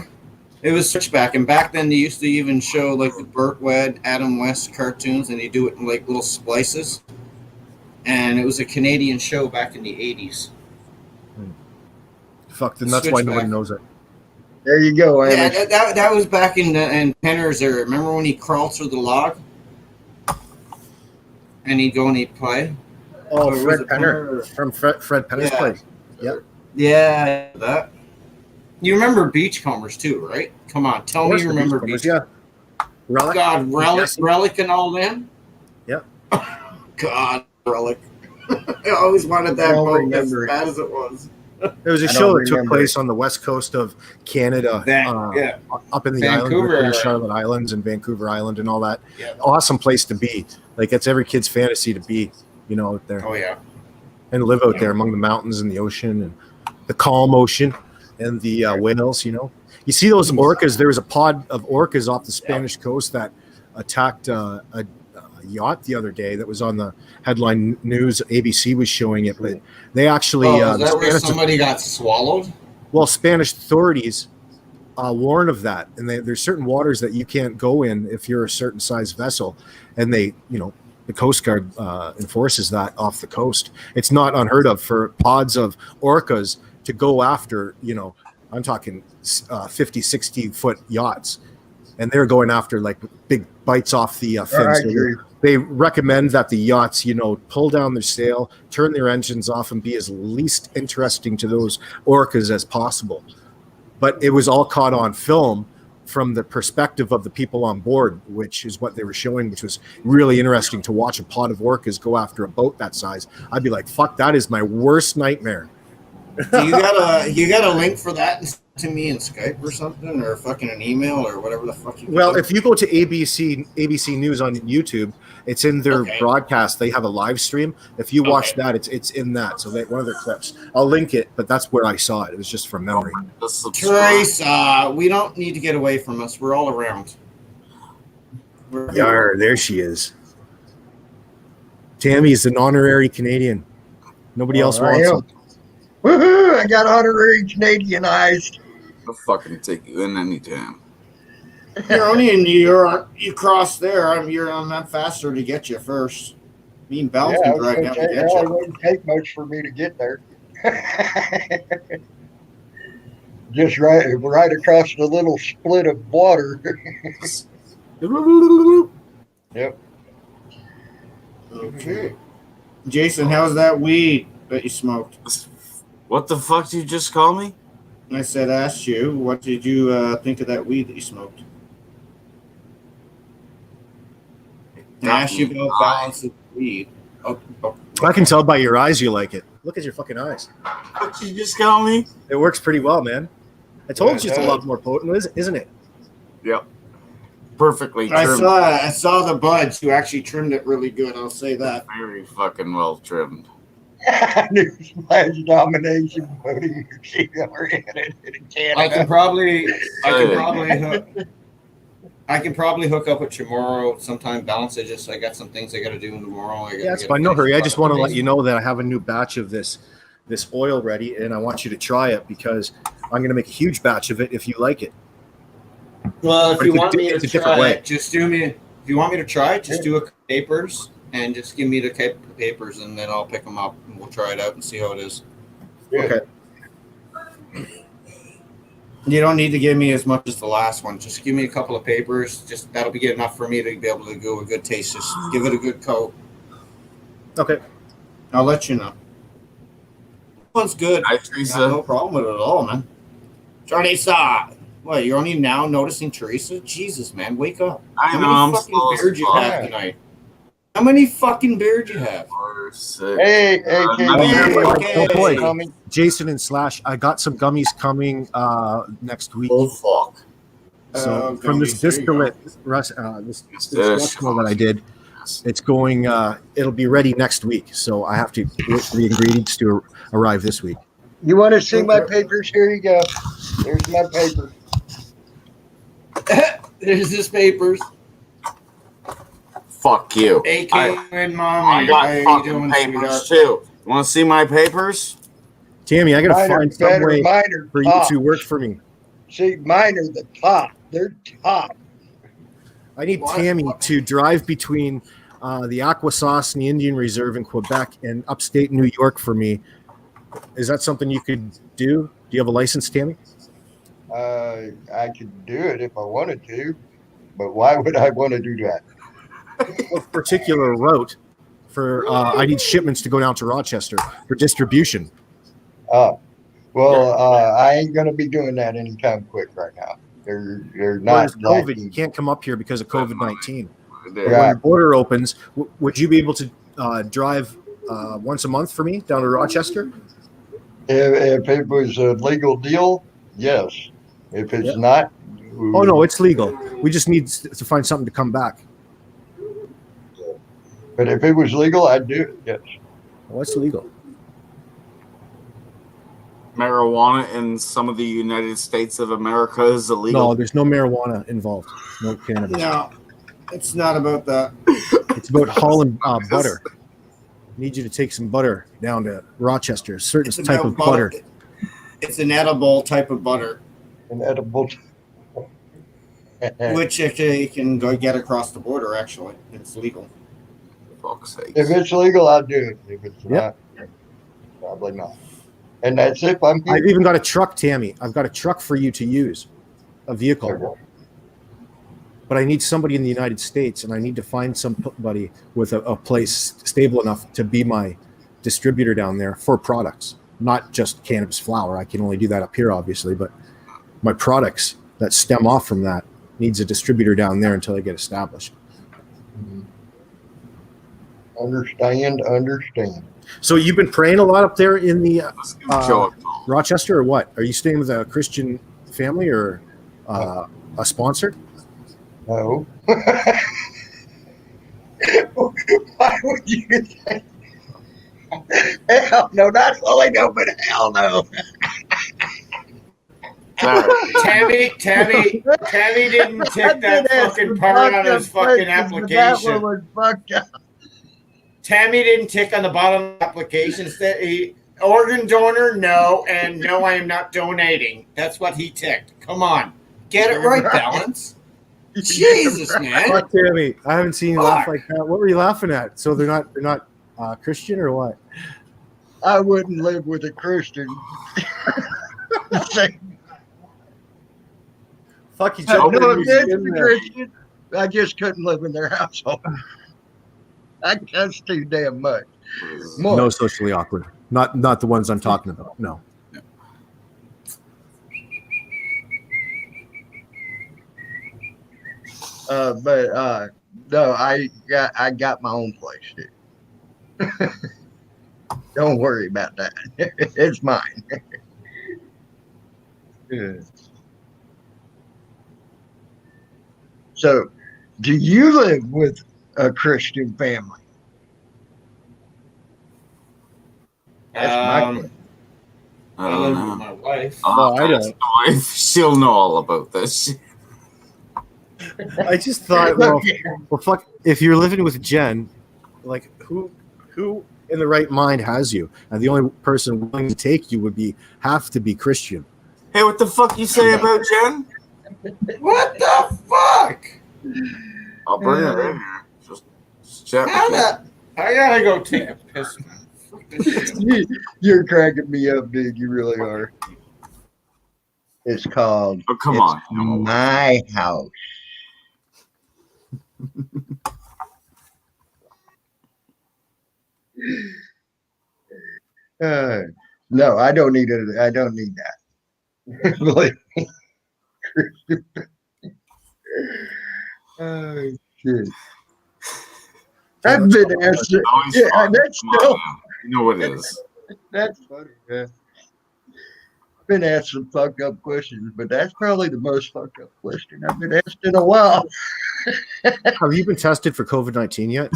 Speaker 3: It was Switchback, and back then they used to even show like the Burt Wed, Adam West cartoons, and they do it in like little splices. And it was a Canadian show back in the 80s.
Speaker 5: Fuck, then that's why
Speaker 3: Switchback.
Speaker 5: nobody knows it.
Speaker 1: There you go,
Speaker 3: Yeah,
Speaker 1: Amish.
Speaker 3: that was back in Penner's era. Remember when he crawled through the log? And he'd go and he'd play?
Speaker 5: Oh,
Speaker 3: Or was
Speaker 5: Fred
Speaker 3: it
Speaker 5: Penner from Fred Penner's
Speaker 3: Yeah.
Speaker 5: place. Yep.
Speaker 3: Yeah, that. You remember Beachcombers too, right? Come on, tell me you remember
Speaker 5: Beachcombers,
Speaker 3: Beachcombers.
Speaker 5: yeah. Relic.
Speaker 3: God, Relic,
Speaker 5: Yes.
Speaker 3: Relic and all them?
Speaker 5: Yep.
Speaker 3: God, Relic. I always wanted that
Speaker 1: I don't
Speaker 3: boat as
Speaker 1: remember it.
Speaker 3: bad as it was.
Speaker 5: It was a
Speaker 1: I
Speaker 5: show
Speaker 1: don't
Speaker 5: that took
Speaker 1: remember
Speaker 5: place on the west coast of Canada,
Speaker 3: Yeah.
Speaker 5: up in the
Speaker 3: Vancouver
Speaker 5: islands, between
Speaker 3: area.
Speaker 5: Charlotte Islands and Vancouver Island and all that.
Speaker 3: Yeah.
Speaker 5: Awesome place to be. Like, it's every kid's fantasy to be. out there.
Speaker 3: Oh yeah.
Speaker 5: And live out there among the mountains and the ocean and the calm ocean and the whales. You see those orcas. There was a pod of orcas off the Spanish coast that attacked a yacht the other day. That was on the headline news. ABC was showing it, but they actually
Speaker 3: is that where somebody got swallowed?
Speaker 5: Well, Spanish authorities warn of that, and there's certain waters that you can't go in if you're a certain size vessel, and the Coast Guard enforces that off the coast. It's not unheard of for pods of orcas to go after, I'm talking 50, 60-foot yachts, and they're going after like big bites off the fins. They recommend that the yachts, pull down their sail, turn their engines off, and be as least interesting to those orcas as possible. But it was all caught on film from the perspective of the people on board, which is what they were showing, which was really interesting to watch a pod of orcas go after a boat that size. I'd be like, fuck, that is my worst nightmare.
Speaker 3: You got a link for that to me in Skype or something, or fucking an email or whatever the fuck you
Speaker 5: Well, if you go to ABC News on YouTube, it's in their broadcast. They have a live stream. If you watch that, it's in that. So one of their clips. I'll link it, but that's where I saw it. It was just from memory.
Speaker 3: Trace, we don't need to get away from us. We're all around.
Speaker 5: Yar, there she is. Tammy's an honorary Canadian. Nobody else wants it.
Speaker 1: Woohoo! I got honorary Canadianized.
Speaker 2: I'll fucking take you in anytime.
Speaker 3: You're only in New York. You cross there. I'm not faster to get you first. Me and Bounce can drag down to get you.
Speaker 1: It wouldn't take much for me to get there. Just right across the little split of water. Yep.
Speaker 3: Okay. Jason, how's that weed that you smoked?
Speaker 2: What the fuck did you just call me?
Speaker 3: I asked you, what did you think of that weed that you smoked? I asked you about balance of weed.
Speaker 5: I can tell by your eyes you like it. Look at your fucking eyes.
Speaker 2: What did you just call me?
Speaker 5: It works pretty well, man. I told you it's a lot more potent, isn't it?
Speaker 2: Yep. Perfectly trimmed.
Speaker 3: I saw the buds. You actually trimmed it really good. I'll say that.
Speaker 2: Very fucking well trimmed.
Speaker 1: Newsflash domination voting machine over in Canada.
Speaker 3: I can probably hook up with tomorrow sometime. Balance it. I got some things I got to do tomorrow.
Speaker 5: It's fine. No hurry. I just want to let you know that I have a new batch of this oil ready, and I want you to try it because I'm going to make a huge batch of it if you like it.
Speaker 3: Well, if you want me to try it,
Speaker 5: just
Speaker 3: do me. If you want me to try it, just do a papers and just give me the papers, and then I'll pick them up and we'll try it out and see how it is.
Speaker 5: Okay.
Speaker 3: You don't need to give me as much as the last one. Just give me a couple of papers. Just that'll be good enough for me to be able to go a good taste. Just give it a good coat.
Speaker 5: Okay.
Speaker 3: I'll let you know. One's good.
Speaker 2: Hi, Teresa.
Speaker 3: No problem with it at all, man. Teresa. What, you're only now noticing Teresa? Jesus, man, wake up.
Speaker 2: I know,
Speaker 3: How many fucking beers you have tonight? How many fucking beers you have?
Speaker 2: 4, 6.
Speaker 1: Hey,
Speaker 3: Hey.
Speaker 5: Jason and Slash, I got some gummies coming next week.
Speaker 2: Oh, fuck.
Speaker 5: So from this distillate this restaurant that I did, it's going. It'll be ready next week. So I have to wait for the ingredients to arrive this week.
Speaker 1: You want to see my papers? Here you go. There's my paper.
Speaker 3: There's his papers.
Speaker 2: Fuck you.
Speaker 3: AK and
Speaker 2: I
Speaker 3: Mommy.
Speaker 2: got fucking papers too. You want to see my papers?
Speaker 5: Tammy, I gotta find some way for you to work for me.
Speaker 1: See, mine are the top. They're top.
Speaker 5: I need Tammy to drive between the Aquasauce and the Indian Reserve in Quebec and upstate New York for me. Is that something you could do? Do you have a license, Tammy?
Speaker 1: I could do it if I wanted to, but why would I want to do that?
Speaker 5: A particular route for I need shipments to go down to Rochester for distribution.
Speaker 1: I ain't gonna be doing that anytime quick right now. They're not
Speaker 5: COVID. You can't come up here because of COVID-19. When
Speaker 1: Yeah.
Speaker 5: the border opens, would you be able to drive once a month for me down to Rochester?
Speaker 1: If it was a legal deal, yes. If it's not,
Speaker 5: Oh no, it's legal. We just need to find something to come back.
Speaker 1: But if it was legal, I'd do it. Yes.
Speaker 5: What's legal?
Speaker 2: Marijuana in some of the United States of America is illegal.
Speaker 5: No, there's no marijuana involved. No cannabis.
Speaker 3: No, it's not about that.
Speaker 5: It's about Holland butter. Need you to take some butter down to Rochester. A certain
Speaker 3: It's
Speaker 5: type
Speaker 3: about
Speaker 5: of butter.
Speaker 3: It's an edible type of butter,
Speaker 1: An edible.
Speaker 3: which actually you can go get across the border. Actually, it's legal.
Speaker 2: For fuck's sake.
Speaker 1: If it's legal, I'll do it. If it's
Speaker 5: Yep.
Speaker 1: not, probably not. And that's if I'm
Speaker 5: I've
Speaker 1: here.
Speaker 5: even got a truck, Tammy. I've got a truck for you to use, a vehicle. But I need somebody in the United States, and I need to find somebody with a place stable enough to be my distributor down there for products, not just cannabis flower. I can only do that up here, obviously, but my products that stem off from that needs a distributor down there until they get established.
Speaker 1: Understand.
Speaker 5: So you've been praying a lot up there in the
Speaker 2: Let's give Joe a call.
Speaker 5: Rochester, or what? Are you staying with a Christian family or a sponsor?
Speaker 1: No. Why would you say? Hell no, not fully no, but hell no.
Speaker 3: Tammy didn't tick that fucking part on his fucking
Speaker 1: That one
Speaker 3: application.
Speaker 1: was fucked up.
Speaker 3: Tammy didn't tick on the bottom of the application. Organ donor, no, and no, I am not donating. That's what he ticked. Come on, get it right, Balance. Jesus, man.
Speaker 5: Fuck, Tammy, I haven't seen you laugh like that. What were you laughing at? So they're not Christian or what?
Speaker 1: I wouldn't live with a Christian.
Speaker 5: Fuck you,
Speaker 1: No
Speaker 5: Joe.
Speaker 1: offense to Christian. I just couldn't live in their household. That's too damn much.
Speaker 5: No socially awkward. Not the ones I'm talking about. No.
Speaker 1: But no, I got my own place, dude. Don't worry about that. It's mine. Yeah. So, do you live with a Christian family? That's my question.
Speaker 2: I
Speaker 3: I
Speaker 2: don't
Speaker 3: live
Speaker 2: know.
Speaker 3: with my wife.
Speaker 5: No, I
Speaker 2: that's
Speaker 5: don't.
Speaker 2: my wife. She'll know all about this.
Speaker 5: I just thought, well, fuck. If you're living with Jen, like who in the right mind has you? And the only person willing to take you have to be Christian.
Speaker 2: Hey, what the fuck you say about Jen?
Speaker 3: What the fuck?
Speaker 2: I'll bring her in here. Just chat with you.
Speaker 3: I gotta go take a piss, man. Fuck this shit.
Speaker 1: You're cracking me up, dude. You really are. It's called
Speaker 2: Oh, come
Speaker 1: It's
Speaker 2: on. Come on.
Speaker 1: My House. No, I don't need it. I don't need that. Believe me. Oh shit! I've been asked.
Speaker 2: Always
Speaker 1: Yeah,
Speaker 2: fun.
Speaker 1: that's
Speaker 2: Come on,
Speaker 1: still
Speaker 2: man. You know what it is.
Speaker 1: that's funny. Yeah. I've been asked some fucked up questions, but that's probably the most fucked up question I've been asked in a while.
Speaker 5: Have you been tested for COVID-19 yet?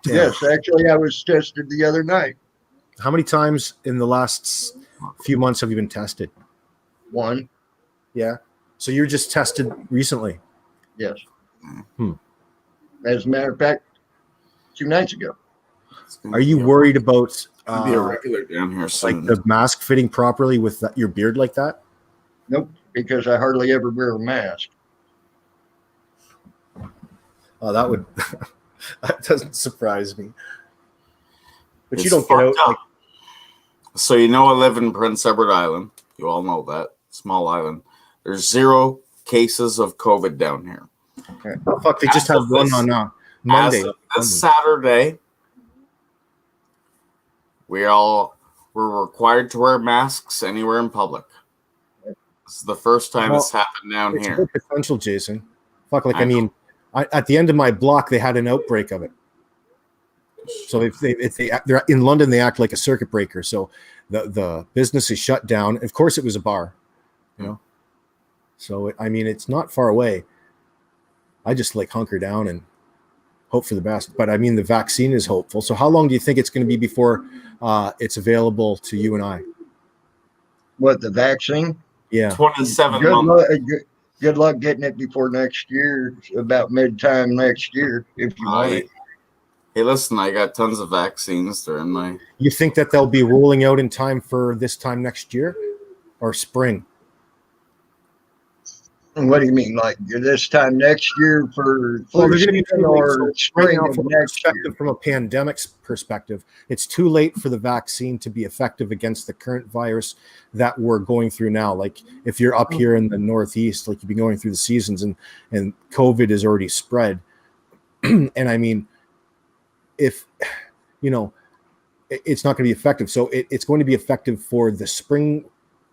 Speaker 1: Yes, actually, I was tested the other night.
Speaker 5: How many times in the last few months have you been tested?
Speaker 1: One,
Speaker 5: Yeah. So you're just tested recently.
Speaker 1: yes.
Speaker 5: Hmm.
Speaker 1: As a matter of fact, 2 nights ago.
Speaker 5: Are you worried about
Speaker 2: Be a regular down here soon.
Speaker 5: like the mask fitting properly with your beard like that?
Speaker 1: Nope, because I hardly ever wear a mask.
Speaker 5: Oh, that would that doesn't surprise me. But you
Speaker 2: It's
Speaker 5: don't get out.
Speaker 2: fucked
Speaker 5: Like,
Speaker 2: up. So you know I live in Prince Edward Island. You all know that. Small island. There's 0 cases of COVID down here.
Speaker 5: oh, fuck, they just
Speaker 2: As
Speaker 5: had
Speaker 2: of
Speaker 5: one
Speaker 2: this-
Speaker 5: on Monday.
Speaker 2: As of this Saturday, we're required to wear masks anywhere in public. This is the first time
Speaker 5: Well,
Speaker 2: it's happened down
Speaker 5: It's
Speaker 2: here.
Speaker 5: good potential, Jason. Fuck, like
Speaker 2: I
Speaker 5: I mean, at the end of my block, they had an outbreak of it. So if they're in London, they act like a circuit breaker. So the business is shut down. Of course, it was a bar, you know. So I mean, it's not far away. I just like hunker down and hope for the best. But I mean, the vaccine is hopeful. So how long do you think it's going to be before it's available to you and I?
Speaker 1: What, the vaccine?
Speaker 5: Yeah.
Speaker 2: 27
Speaker 1: Good
Speaker 2: months.
Speaker 1: luck. Good luck getting it before next year, about mid-time next year, if you want it.
Speaker 2: Hey, listen, I got tons of vaccines. They're in my.
Speaker 5: You think that they'll be rolling out in time for this time next year or spring?
Speaker 1: What do you mean, like this time next year for
Speaker 5: Well,
Speaker 1: flu
Speaker 5: they're going to be
Speaker 1: season
Speaker 5: too late.
Speaker 1: or
Speaker 5: So right
Speaker 1: spring
Speaker 5: now,
Speaker 1: of
Speaker 5: from a
Speaker 1: next year?
Speaker 5: perspective, from a pandemic's perspective, it's too late for the vaccine to be effective against the current virus that we're going through now. Like if you're up here in the Northeast, like you've been going through the seasons and COVID is already spread. And I mean, if, you know, it's not going to be effective. So it's going to be effective for the spring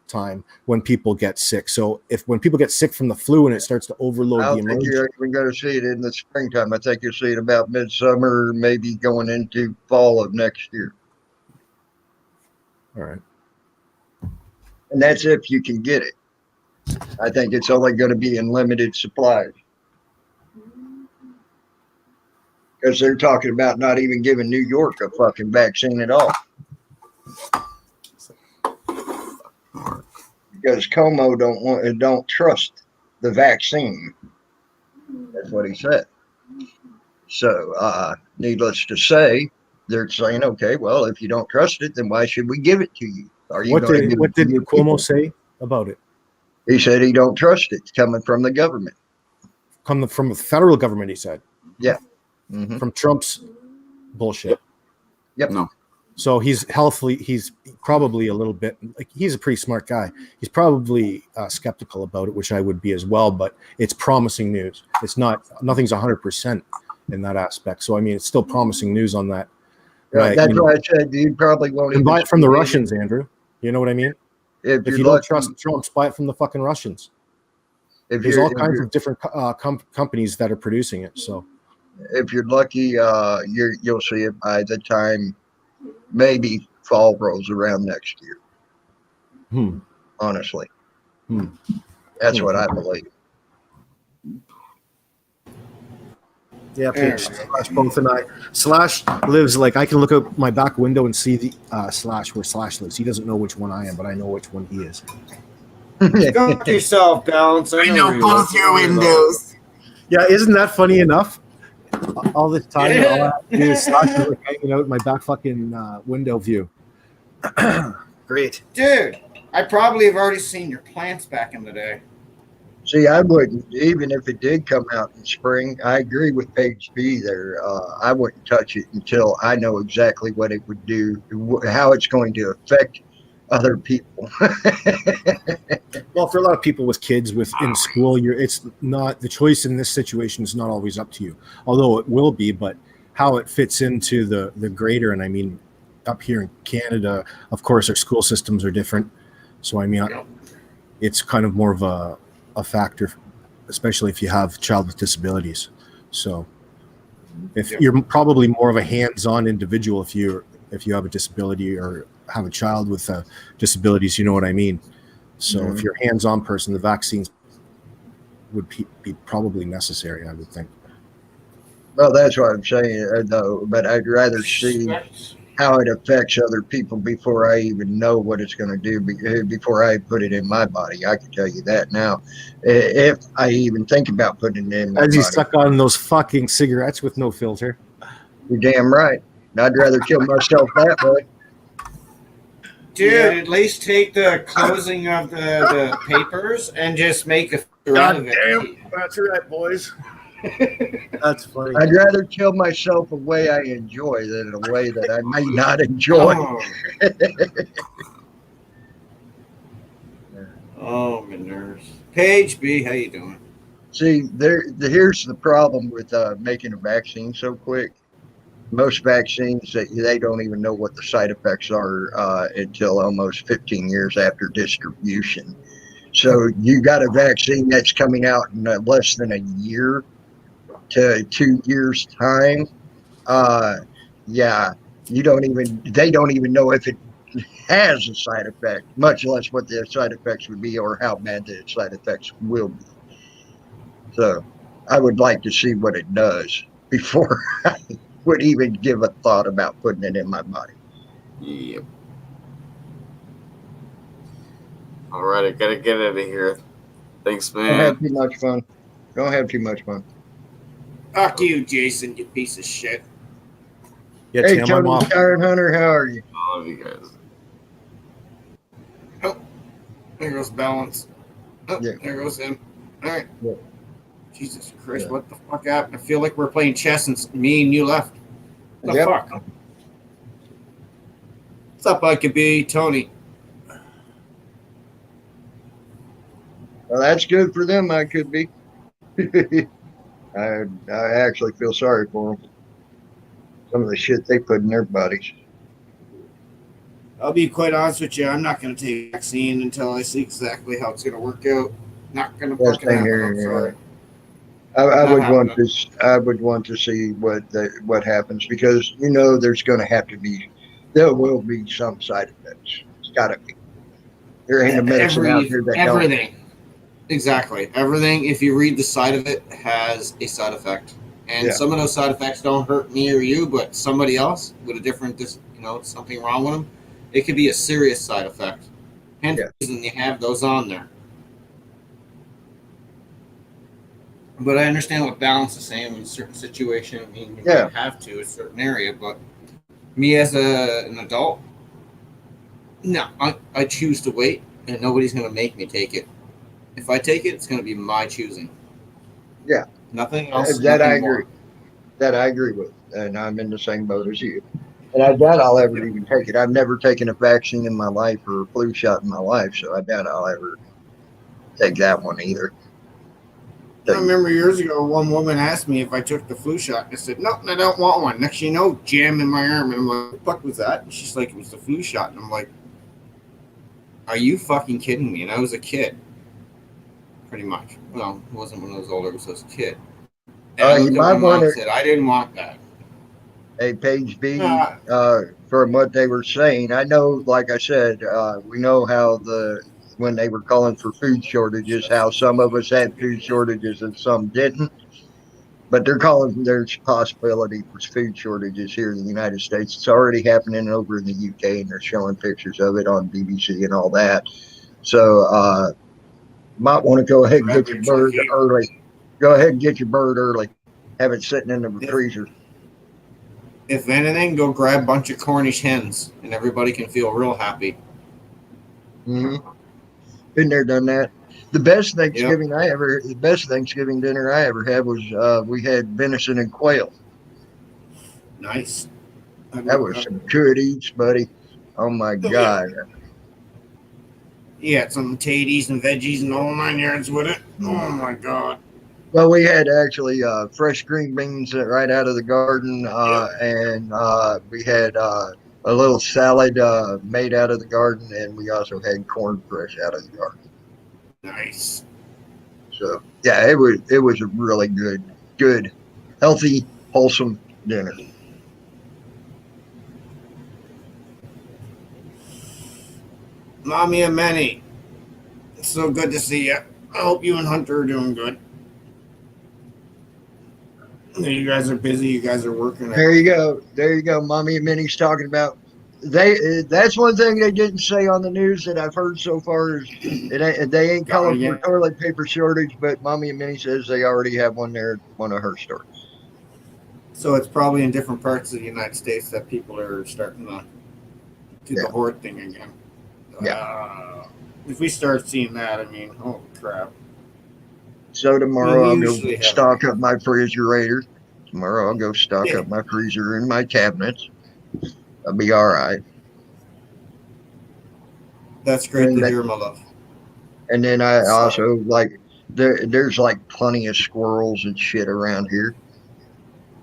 Speaker 5: time when people get sick. So when people get sick from the flu and it starts to overload
Speaker 1: I
Speaker 5: the
Speaker 1: don't think
Speaker 5: emergency,
Speaker 1: you're even going to see it in the springtime. I think you'll see it about midsummer, maybe going into fall of next year.
Speaker 5: all right.
Speaker 1: And that's if you can get it. I think it's only going to be in limited supplies. Because they're talking about not even giving New York a fucking vaccine at all. Because Como don't trust the vaccine. That's what he said. So, needless to say, they're saying, okay, well, if you don't trust it, then why should we give it to you? Are you
Speaker 5: What did
Speaker 1: your
Speaker 5: Cuomo
Speaker 1: people?
Speaker 5: say about it?
Speaker 1: He said he don't trust it. It's coming from the government.
Speaker 5: Come from the federal government, he said.
Speaker 1: Yeah. Mm-hmm.
Speaker 5: From Trump's bullshit.
Speaker 1: Yep.
Speaker 2: No.
Speaker 5: So he's probably a little bit, like, he's a pretty smart guy. He's probably skeptical about it, which I would be as well, but it's promising news. It's nothing's 100% in that aspect. So, I mean, it's still promising news on that.
Speaker 1: Right. That's why I said you probably won't even
Speaker 5: buy it from the Russians, Andrew. You know what I mean?
Speaker 1: If
Speaker 5: you don't trust Trump, buy it from the fucking Russians. There's all kinds of different companies that are producing it. So
Speaker 1: if you're lucky, you'll see it by the time maybe fall rolls around next year. Honestly, that's what I believe.
Speaker 5: Yeah, Slash both and I. Slash lives, like, I can look out my back window and see the Slash where Slash lives. He doesn't know which one I am, but I know which one he is.
Speaker 3: Got yourself, Balance.
Speaker 2: I know both your windows.
Speaker 5: Yeah, isn't that funny enough? All this time, all I have to do is Slash is like hanging out my back fucking window view. Great.
Speaker 3: Dude, I probably have already seen your plants back in the day.
Speaker 1: See, I wouldn't, even if it did come out in spring. I agree with Page B there. I wouldn't touch it until I know exactly what it would do, how it's going to affect other people.
Speaker 5: Well, for a lot of people with kids in school, it's not, the choice in this situation is not always up to you, although it will be. But how it fits into the greater, and I mean, up here in Canada, of course, our school systems are different. So I mean, it's kind of more of a factor, especially if you have a child with disabilities. So if you're probably more of a hands-on individual if you have a disability or have a child with disabilities, you know what I mean? So if you're a hands-on person, the vaccines would be probably necessary, I would think.
Speaker 1: Well, that's what I'm saying, though. But I'd rather see how it affects other people before I even know what it's going to do, before I put it in my body. I can tell you that now. If I even think about putting it in my body.
Speaker 5: As you stuck on those fucking cigarettes with no filter.
Speaker 1: You're damn right. I'd rather kill myself that way.
Speaker 3: Dude, at least take the closing of the papers and just make a out of it.
Speaker 5: That's right, boys. That's funny.
Speaker 1: I'd rather kill myself a way I enjoy than a way that I may not enjoy.
Speaker 3: Oh, my nerves. Page B, how you doing?
Speaker 1: See, here's the problem with making a vaccine so quick. Most vaccines, they don't even know what the side effects are until almost 15 years after distribution. So you got a vaccine that's coming out in less than a year to 2 years time. They don't even know if it has a side effect, much less what the side effects would be or how bad the side effects will be. So I would like to see what it does before I would even give a thought about putting it in my body.
Speaker 2: Yep. All right, I gotta get out of here. Thanks,
Speaker 1: Don't have
Speaker 2: man.
Speaker 1: too much fun. Don't have too much fun.
Speaker 3: Fuck you, Jason, you piece of shit.
Speaker 5: Yeah,
Speaker 1: Hey,
Speaker 5: Tim, I'm
Speaker 1: Tony
Speaker 5: off.
Speaker 1: Iron Hunter, how are you?
Speaker 2: I love you guys.
Speaker 3: Oh, there goes balance. Oh,
Speaker 1: Yeah.
Speaker 3: there goes him. All right.
Speaker 1: Yeah.
Speaker 3: Jesus Christ,
Speaker 1: Yeah.
Speaker 3: what the fuck happened? I feel like we're playing chess and me and you left. The
Speaker 1: Yep.
Speaker 3: fuck? What's up, I could be Tony?
Speaker 1: Well, that's good for them. I could be. I actually feel sorry for them. Some of the shit they put in their bodies.
Speaker 3: I'll be quite honest with you. I'm not going to take a vaccine until I see exactly how it's going to work out. Not going to
Speaker 1: That's
Speaker 3: fucking happen.
Speaker 1: here.
Speaker 3: I'm sorry.
Speaker 1: I
Speaker 3: Not
Speaker 1: would want
Speaker 3: happening.
Speaker 1: to. I would want to see what happens because there's going to have to be. There will be some side effects. It's got to be. There ain't a medicine out there that don't.
Speaker 3: Everything. Exactly. Everything, if you read the side of it, has a side effect. And
Speaker 1: Yeah.
Speaker 3: some of those side effects don't hurt me or you, but somebody else with a different, something wrong with them, it could be a serious side effect. Hence
Speaker 1: Yeah.
Speaker 3: the reason you have those on there. But I understand what Balance is saying in a certain situation. I mean, you
Speaker 1: Yeah.
Speaker 3: might have to a certain area, but me as an adult, no, I choose to wait, and nobody's going to make me take it. If I take it, it's going to be my choosing.
Speaker 1: Yeah.
Speaker 3: Nothing else.
Speaker 1: That
Speaker 3: nothing
Speaker 1: I agree.
Speaker 3: more.
Speaker 1: That I agree with, and I'm in the same boat as you. And I doubt I'll ever even take it. I've never taken a vaccine in my life or a flu shot in my life, so I doubt I'll ever take that one either.
Speaker 3: I remember years ago, one woman asked me if I took the flu shot. I said, no, I don't want one. Next thing you know, jam in my arm. And I'm like, what the fuck was that? And she's like, it was the flu shot. And I'm like, are you fucking kidding me? And I was a kid, pretty much. Well, it wasn't when I was older, it was as a kid. And I
Speaker 1: You
Speaker 3: looked at
Speaker 1: might
Speaker 3: my mom
Speaker 1: want
Speaker 3: and
Speaker 1: to,
Speaker 3: said, I didn't want that.
Speaker 1: hey, Page B,
Speaker 3: Uh,
Speaker 1: from what they were saying, I know, like I said, we know how when they were calling for food shortages, how some of us had food shortages and some didn't. But there's possibility for food shortages here in the United States. It's already happening over in the UK, and they're showing pictures of it on BBC and all that. So, might want to go ahead and
Speaker 3: grab
Speaker 1: get
Speaker 3: your
Speaker 1: your bird
Speaker 3: turkey.
Speaker 1: early. Go ahead and get your bird early. Have it sitting in the freezer.
Speaker 3: If anything, go grab a bunch of Cornish hens, and everybody can feel real happy.
Speaker 1: Mm-hmm. Been there, done that. The best Thanksgiving dinner I ever had was we had venison and quail.
Speaker 3: Nice.
Speaker 1: That was some good eats, buddy. Oh my God.
Speaker 3: You had some taties and veggies and all 9 yards with it. Oh my God.
Speaker 1: Well, we had actually fresh green beans right out of the garden, and we had a little salad made out of the garden, and we also had corn fresh out of the garden.
Speaker 3: Nice.
Speaker 1: So yeah, it was a really good, healthy, wholesome dinner.
Speaker 3: Mommy and Manny, it's so good to see you. I hope you and Hunter are doing good. You guys are busy. You guys are working.
Speaker 1: There you go. Mommy and Minnie's talking about that's one thing they didn't say on the news that I've heard so far is they ain't calling for toilet paper shortage, but Mommy and Minnie says they already have one there at one of her stores.
Speaker 3: So it's probably in different parts of the United States that people are starting to do the hoard thing again.
Speaker 1: Yeah.
Speaker 3: If we start seeing that, I mean, holy crap.
Speaker 1: So tomorrow I'll go stock up my refrigerator. Tomorrow I'll go stock up my freezer and my cabinets. I'll be all right.
Speaker 3: That's great to hear, my love.
Speaker 1: And then I also there's like plenty of squirrels and shit around here.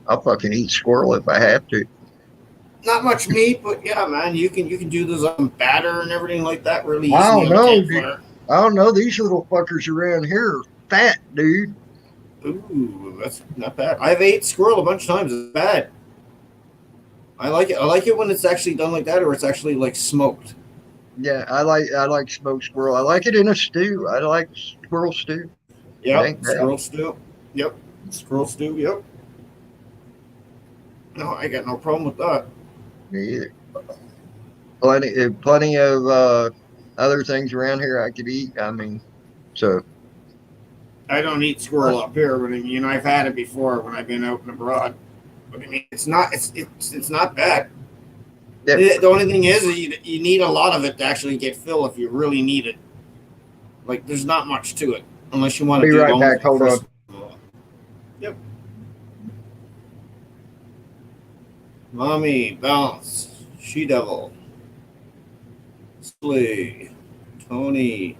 Speaker 1: I'll fucking eat squirrel if I have to.
Speaker 3: Not much meat, but yeah, man, you can do those batter and everything like that really easy.
Speaker 1: I don't know, dude. I don't know. These little fuckers around here are fat, dude.
Speaker 3: Ooh, that's not bad. I've ate squirrel a bunch of times. It's bad. I like it. I like it when it's actually done like that, or it's actually like smoked.
Speaker 1: Yeah, I like smoked squirrel. I like it in a stew. I like squirrel stew.
Speaker 3: Yep, squirrel stew. Yep, squirrel stew. Yep. No, I got no problem with that.
Speaker 1: Me either. Plenty of other things around here I could eat. I mean, so
Speaker 3: I don't eat squirrel up here, but I mean, I've had it before when I've been out and abroad. But I mean, it's not bad.
Speaker 1: yeah,
Speaker 3: The only thing is you need a lot of it to actually get fill if you really need it. Like, there's not much to it unless you want to
Speaker 1: be
Speaker 3: do
Speaker 1: right
Speaker 3: only
Speaker 1: back. Hold on.
Speaker 3: Yep. Mommy, Bounce, She Devil, Splay, Tony.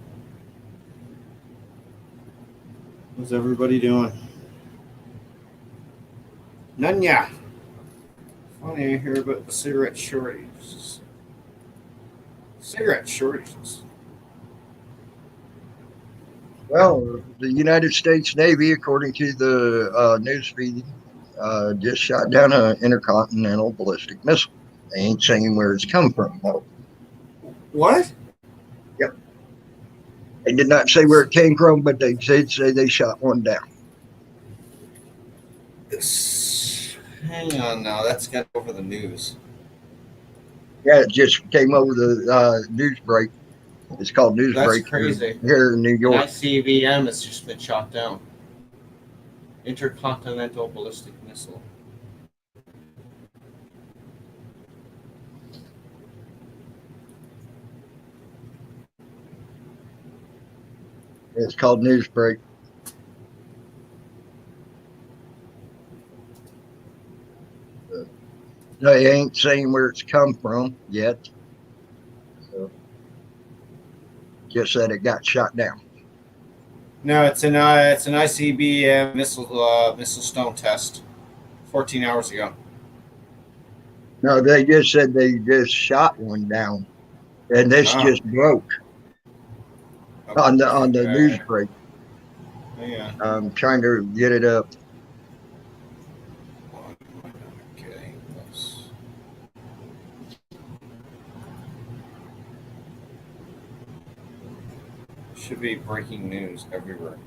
Speaker 3: What's everybody doing? Nunya. Funny, I hear about the cigarette shortages. Cigarette shortages.
Speaker 1: Well, the United States Navy, according to the news feed, just shot down an intercontinental ballistic missile. They ain't saying where it's come from, though.
Speaker 3: What?
Speaker 1: Yep. They did not say where it came from, but they did say they shot one down.
Speaker 3: Hang on now, that's got over the news.
Speaker 1: Yeah, it just came over the news break. It's called news
Speaker 3: That's
Speaker 1: break
Speaker 3: crazy.
Speaker 1: here in New
Speaker 3: An
Speaker 1: York.
Speaker 3: ICBM has just been shot down. Intercontinental ballistic missile.
Speaker 1: It's called news break. They ain't saying where it's come from yet. So, just said it got shot down.
Speaker 3: No, it's an ICBM missile stone test. 14 hours ago.
Speaker 1: No, they just said they just shot one down, and this just broke on the news break.
Speaker 3: Yeah.
Speaker 1: I'm trying to get it up.
Speaker 3: Okay. Should be breaking news everywhere.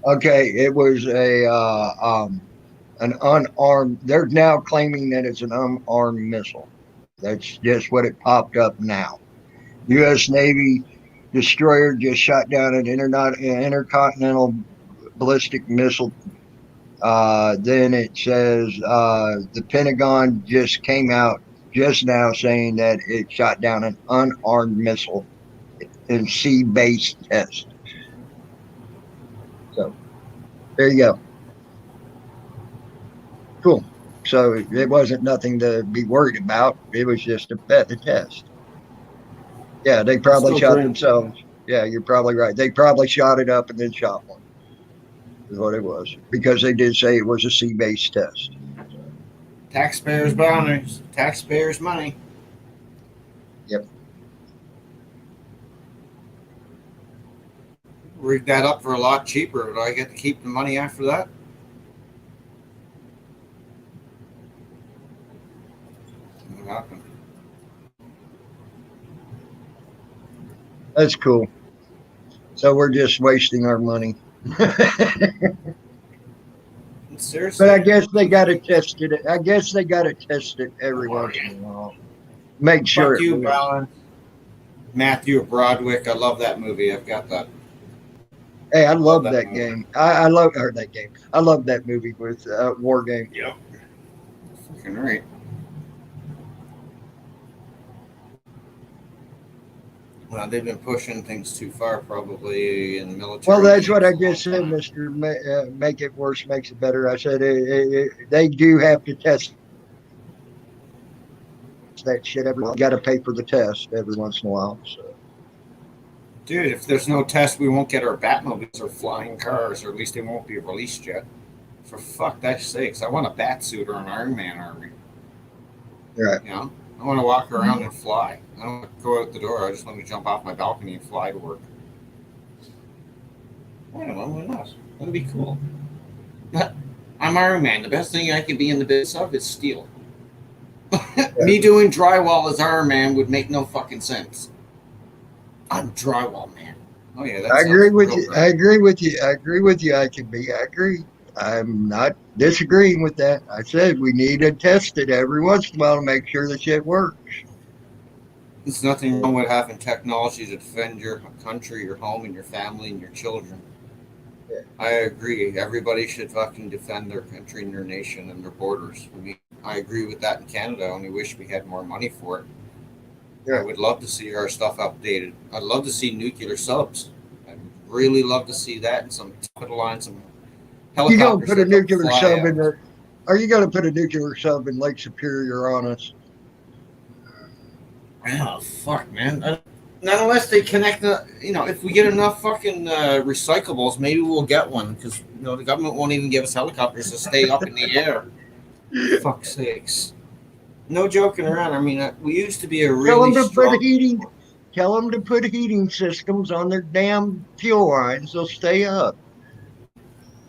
Speaker 1: Okay, it was an unarmed. They're now claiming that it's an unarmed missile. That's just what it popped up now. U.S. Navy destroyer just shot down an intercontinental ballistic missile. Then it says the Pentagon just came out just now saying that it shot down an unarmed missile in sea-based test. So there you go. Cool. So it wasn't nothing to be worried about. It was just a test. Yeah, they probably shot themselves. Yeah, you're probably right. They probably shot it up and then shot one. Is what it was, because they did say it was a sea-based test.
Speaker 3: Taxpayers' boundaries, taxpayers' money.
Speaker 1: Yep.
Speaker 3: Rig that up for a lot cheaper. Do I get to keep the money after that? What happened?
Speaker 1: That's cool. So we're just wasting our money.
Speaker 3: Seriously?
Speaker 1: But I guess they got to test it. I guess they got to test it every once in a while. Make sure.
Speaker 3: Fuck you, Balance. Matthew of Broadwick. I love that movie. I've got that.
Speaker 1: Hey, I love that game. I love that game. I love that movie with War Game.
Speaker 3: Yep. Fucking right. Well, they've been pushing things too far, probably in the military.
Speaker 1: Well, that's what I just said, Mister. Make it worse makes it better. I said they do have to test that shit every. Got to pay for the test every once in a while. So.
Speaker 3: Dude, if there's no test, we won't get our Batmobiles or flying cars, or at least they won't be released yet. For fuck that sakes, I want a bat suit or an Iron Man army.
Speaker 1: Right.
Speaker 3: You know, I want to walk around and fly. I don't want to go out the door. I just want to jump off my balcony and fly to work. I don't know, why not? That'd be cool. I'm Iron Man. The best thing I could be in the business of is steel. Me doing drywall as Iron Man would make no fucking sense. I'm drywall man. Oh yeah, that
Speaker 1: I
Speaker 3: sounds
Speaker 1: agree with
Speaker 3: real
Speaker 1: you.
Speaker 3: great.
Speaker 1: I agree with you. I agree with you. I can be. I agree. I'm not disagreeing with that. I said we need to test it every once in a while to make sure the shit works.
Speaker 3: There's nothing wrong with having technology to defend your country, your home, and your family and your children.
Speaker 1: Yeah.
Speaker 3: I agree. Everybody should fucking defend their country and their nation and their borders. I mean, I agree with that in Canada. I only wish we had more money for it. I
Speaker 1: Yeah.
Speaker 3: would love to see our stuff updated. I'd love to see nuclear subs. I'd really love to see that and some put a line, some
Speaker 1: You gonna
Speaker 3: helicopters
Speaker 1: put a
Speaker 3: that don't
Speaker 1: nuclear
Speaker 3: fly
Speaker 1: sub in
Speaker 3: out.
Speaker 1: there? Are you gonna put a nuclear sub in Lake Superior on us?
Speaker 3: Oh fuck, man! Not unless they connect the. If we get enough fucking recyclables, maybe we'll get one because the government won't even give us helicopters to stay up in the air. Fuck's sakes! No joking around. I mean, we used to be a
Speaker 1: Tell
Speaker 3: really
Speaker 1: them to put
Speaker 3: strong.
Speaker 1: heating. Tell them to put heating systems on their damn fuel lines. They'll stay up.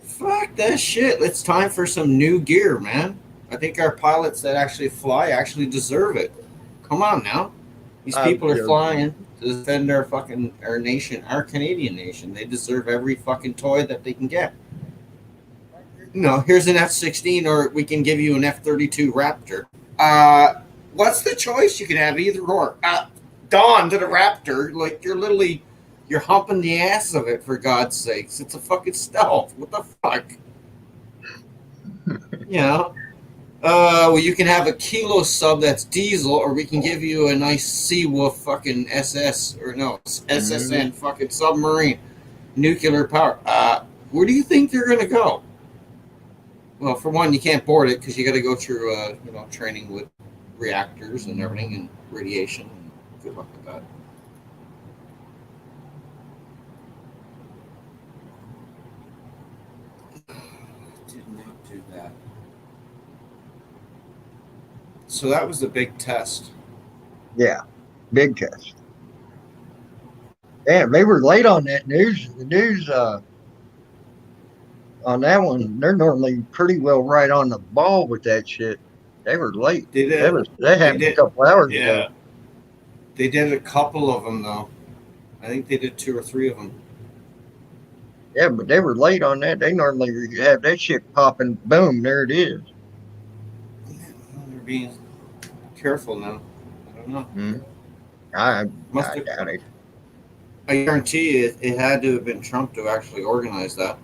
Speaker 3: Fuck that shit. It's time for some new gear, man. I think our pilots that actually fly actually deserve it. Come on now. These
Speaker 1: I'm
Speaker 3: people are
Speaker 1: joking.
Speaker 3: flying to defend our nation, our Canadian nation. They deserve every fucking toy that they can get. Here's an F-16, or we can give you an F-32 Raptor. What's the choice? You can have either or. Dawn to the Raptor, like you're humping the ass of it, for God's sakes. It's a fucking stealth. What the fuck? Well, you can have a kilo sub that's diesel, or we can give you a nice Seawolf fucking SSN fucking submarine, nuclear power. Where do you think they're gonna go? Well, for one, you can't board it because you got to go through training with reactors and everything and radiation. And good luck with that. Did not do that. So that was a big test.
Speaker 1: Yeah, big test. Damn, they were late on that news. The news on that one, they're normally pretty well right on the ball with that shit. They were late. That happened a couple hours ago.
Speaker 3: They did a couple of them though. I think they did 2 or 3 of them.
Speaker 1: Yeah, but they were late on that. They normally have that shit popping. Boom, there it is.
Speaker 3: They're being careful now. I don't know.
Speaker 1: Mm-hmm. I doubt it.
Speaker 3: I guarantee you it had to have been Trump to actually organize that.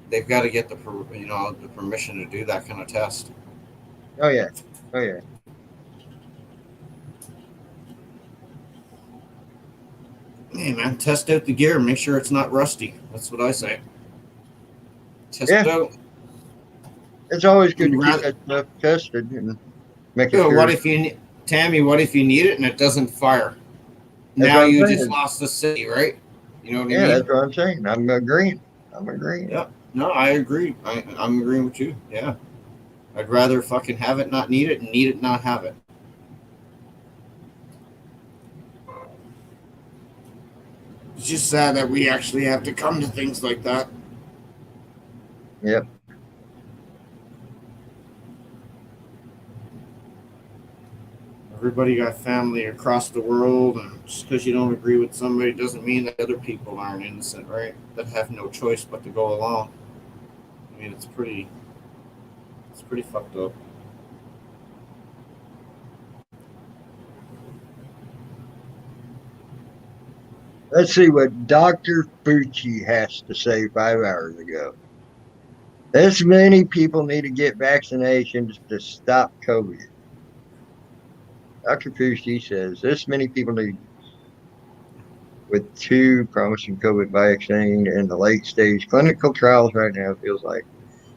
Speaker 3: They've got to get the permission to do that kind of test.
Speaker 1: Oh yeah.
Speaker 3: Hey man, test out the gear. Make sure it's not rusty. That's what I say. Test it out.
Speaker 1: It's always good to keep that stuff tested and make it sure.
Speaker 3: What if you need it and it doesn't fire? Now you just lost the city, right? You know what I mean?
Speaker 1: Yeah, that's what I'm saying. I'm agreeing.
Speaker 3: Yeah. No, I agree. I'm agreeing with you. Yeah. I'd rather fucking have it, not need it, and need it, not have it. It's just sad that we actually have to come to things like that.
Speaker 1: Yep.
Speaker 3: Everybody got family across the world, and just because you don't agree with somebody doesn't mean that other people aren't innocent, right? That have no choice but to go along. I mean, it's pretty fucked up.
Speaker 1: Let's see what Dr. Fauci has to say 5 hours ago. This many people need to get vaccinations to stop COVID. Dr. Fauci says this many people need, with 2 promising COVID vaccine in the late stage clinical trials right now, feels like.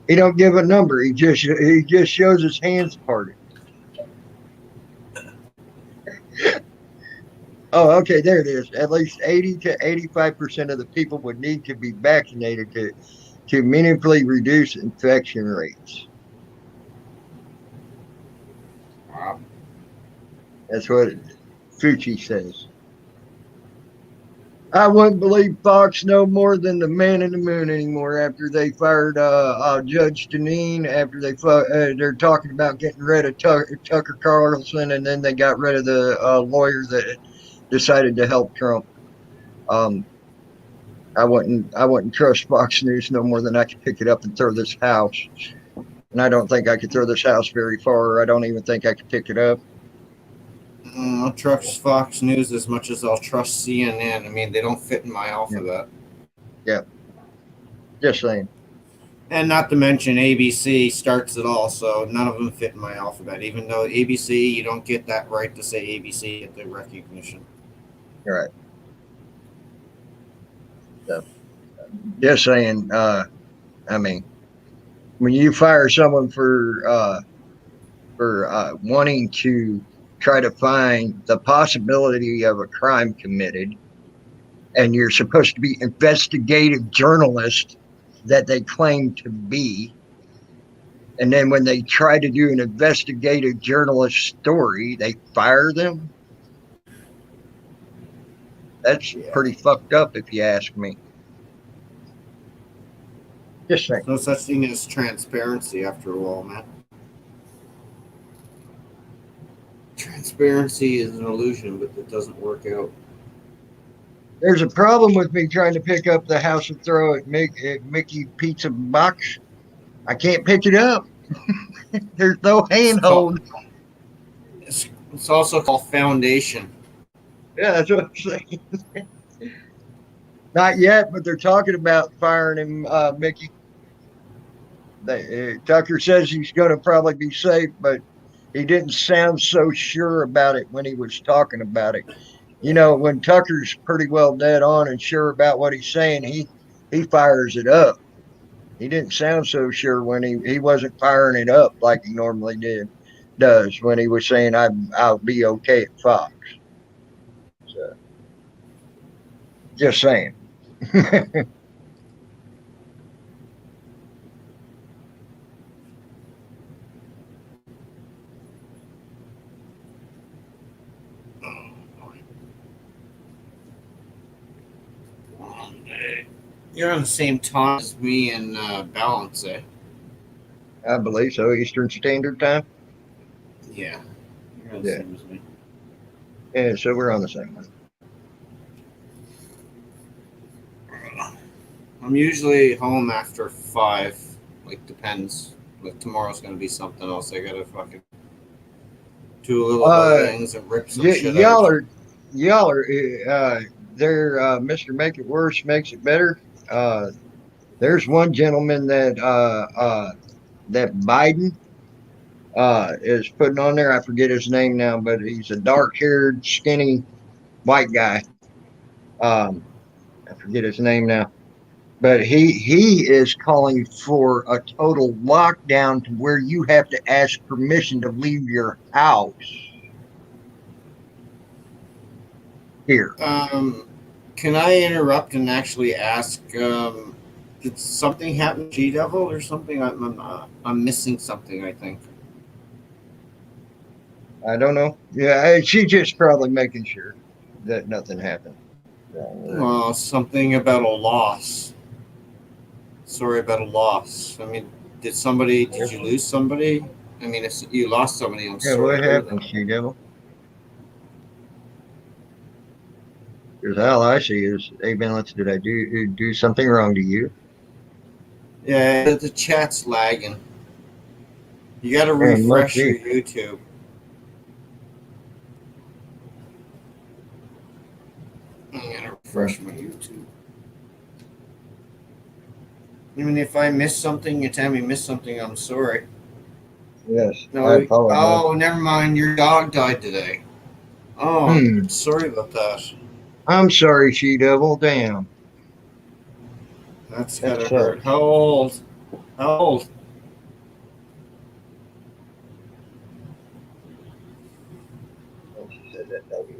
Speaker 1: He don't give a number. He just shows his hands parted. Oh, okay, there it is. At least 80 to 85% of the people would need to be vaccinated to meaningfully reduce infection rates.
Speaker 3: Wow.
Speaker 1: That's what Fauci says. I wouldn't believe Fox no more than the man in the moon anymore after they fired Judge Deneen, after they're talking about getting rid of Tucker Carlson, and then they got rid of the lawyer that decided to help Trump. I wouldn't trust Fox News no more than I could pick it up and throw this house. And I don't think I could throw this house very far. I don't even think I could pick it up.
Speaker 3: I'll trust Fox News as much as I'll trust CNN. I mean, they don't fit in my alphabet.
Speaker 1: Yeah. Just saying.
Speaker 3: And not to mention ABC starts it all, so none of them fit in my alphabet. Even though ABC, you don't get that right to say ABC at the recognition.
Speaker 1: All right. So, just saying. I mean, when you fire someone for wanting to try to find the possibility of a crime committed, and you're supposed to be investigative journalist that they claim to be, and then when they try to do an investigative journalist story, they fire them. That's pretty fucked up, if you ask me. Just saying.
Speaker 3: No such thing as transparency after all, man. Transparency is an illusion, but it doesn't work out.
Speaker 1: There's a problem with me trying to pick up the house and throw it at Mickey Pizza Box. I can't pick it up. There's no handhold.
Speaker 3: It's also called foundation.
Speaker 1: Yeah, that's what I'm saying. Not yet, but they're talking about firing him, Mickey. Tucker says he's going to probably be safe, but he didn't sound so sure about it when he was talking about it. You know, when Tucker's pretty well dead on and sure about what he's saying, he fires it up. He didn't sound so sure when he wasn't firing it up like he normally does when he was saying I'll be okay at Fox. So, just saying.
Speaker 3: You're on the same time as me and Balance, eh?
Speaker 1: I believe so. Eastern Standard Time.
Speaker 3: Yeah. You're on the same as me.
Speaker 1: Yeah, so we're on the same one.
Speaker 3: I'm usually home after 5. Like, depends. Like, tomorrow's going to be something else. I got to fucking do a little things and rip some shit
Speaker 1: y'all
Speaker 3: out.
Speaker 1: are there. Mr. Make It Worse makes it better. There's one gentleman that Biden is putting on there. I forget his name now, but he's a dark-haired, skinny white guy. I forget his name now, but he is calling for a total lockdown to where you have to ask permission to leave your house. Here.
Speaker 3: Can I interrupt and actually ask? Did something happen to G-Devil or something? I'm missing something, I think.
Speaker 1: I don't know. Yeah, she's just probably making sure that nothing happened.
Speaker 3: Well, something about a loss. Sorry about a loss. I mean, did you lose somebody? I mean, if you lost somebody, I'm sorry.
Speaker 1: What happened, She-Devil? Because all I see is, hey, Valence, did I do something wrong to you?
Speaker 3: Yeah, the chat's lagging. You got to refresh your YouTube. I'm going to refresh my YouTube. I mean, if I missed something, you tell me missed something, I'm sorry.
Speaker 1: Yes,
Speaker 3: No,
Speaker 1: I apologize.
Speaker 3: Oh, never mind. Your dog died today. Oh, sorry about that.
Speaker 1: I'm sorry, She-Devil. Damn.
Speaker 3: That's gotta hurt. How old? How old?
Speaker 1: She said that doggy.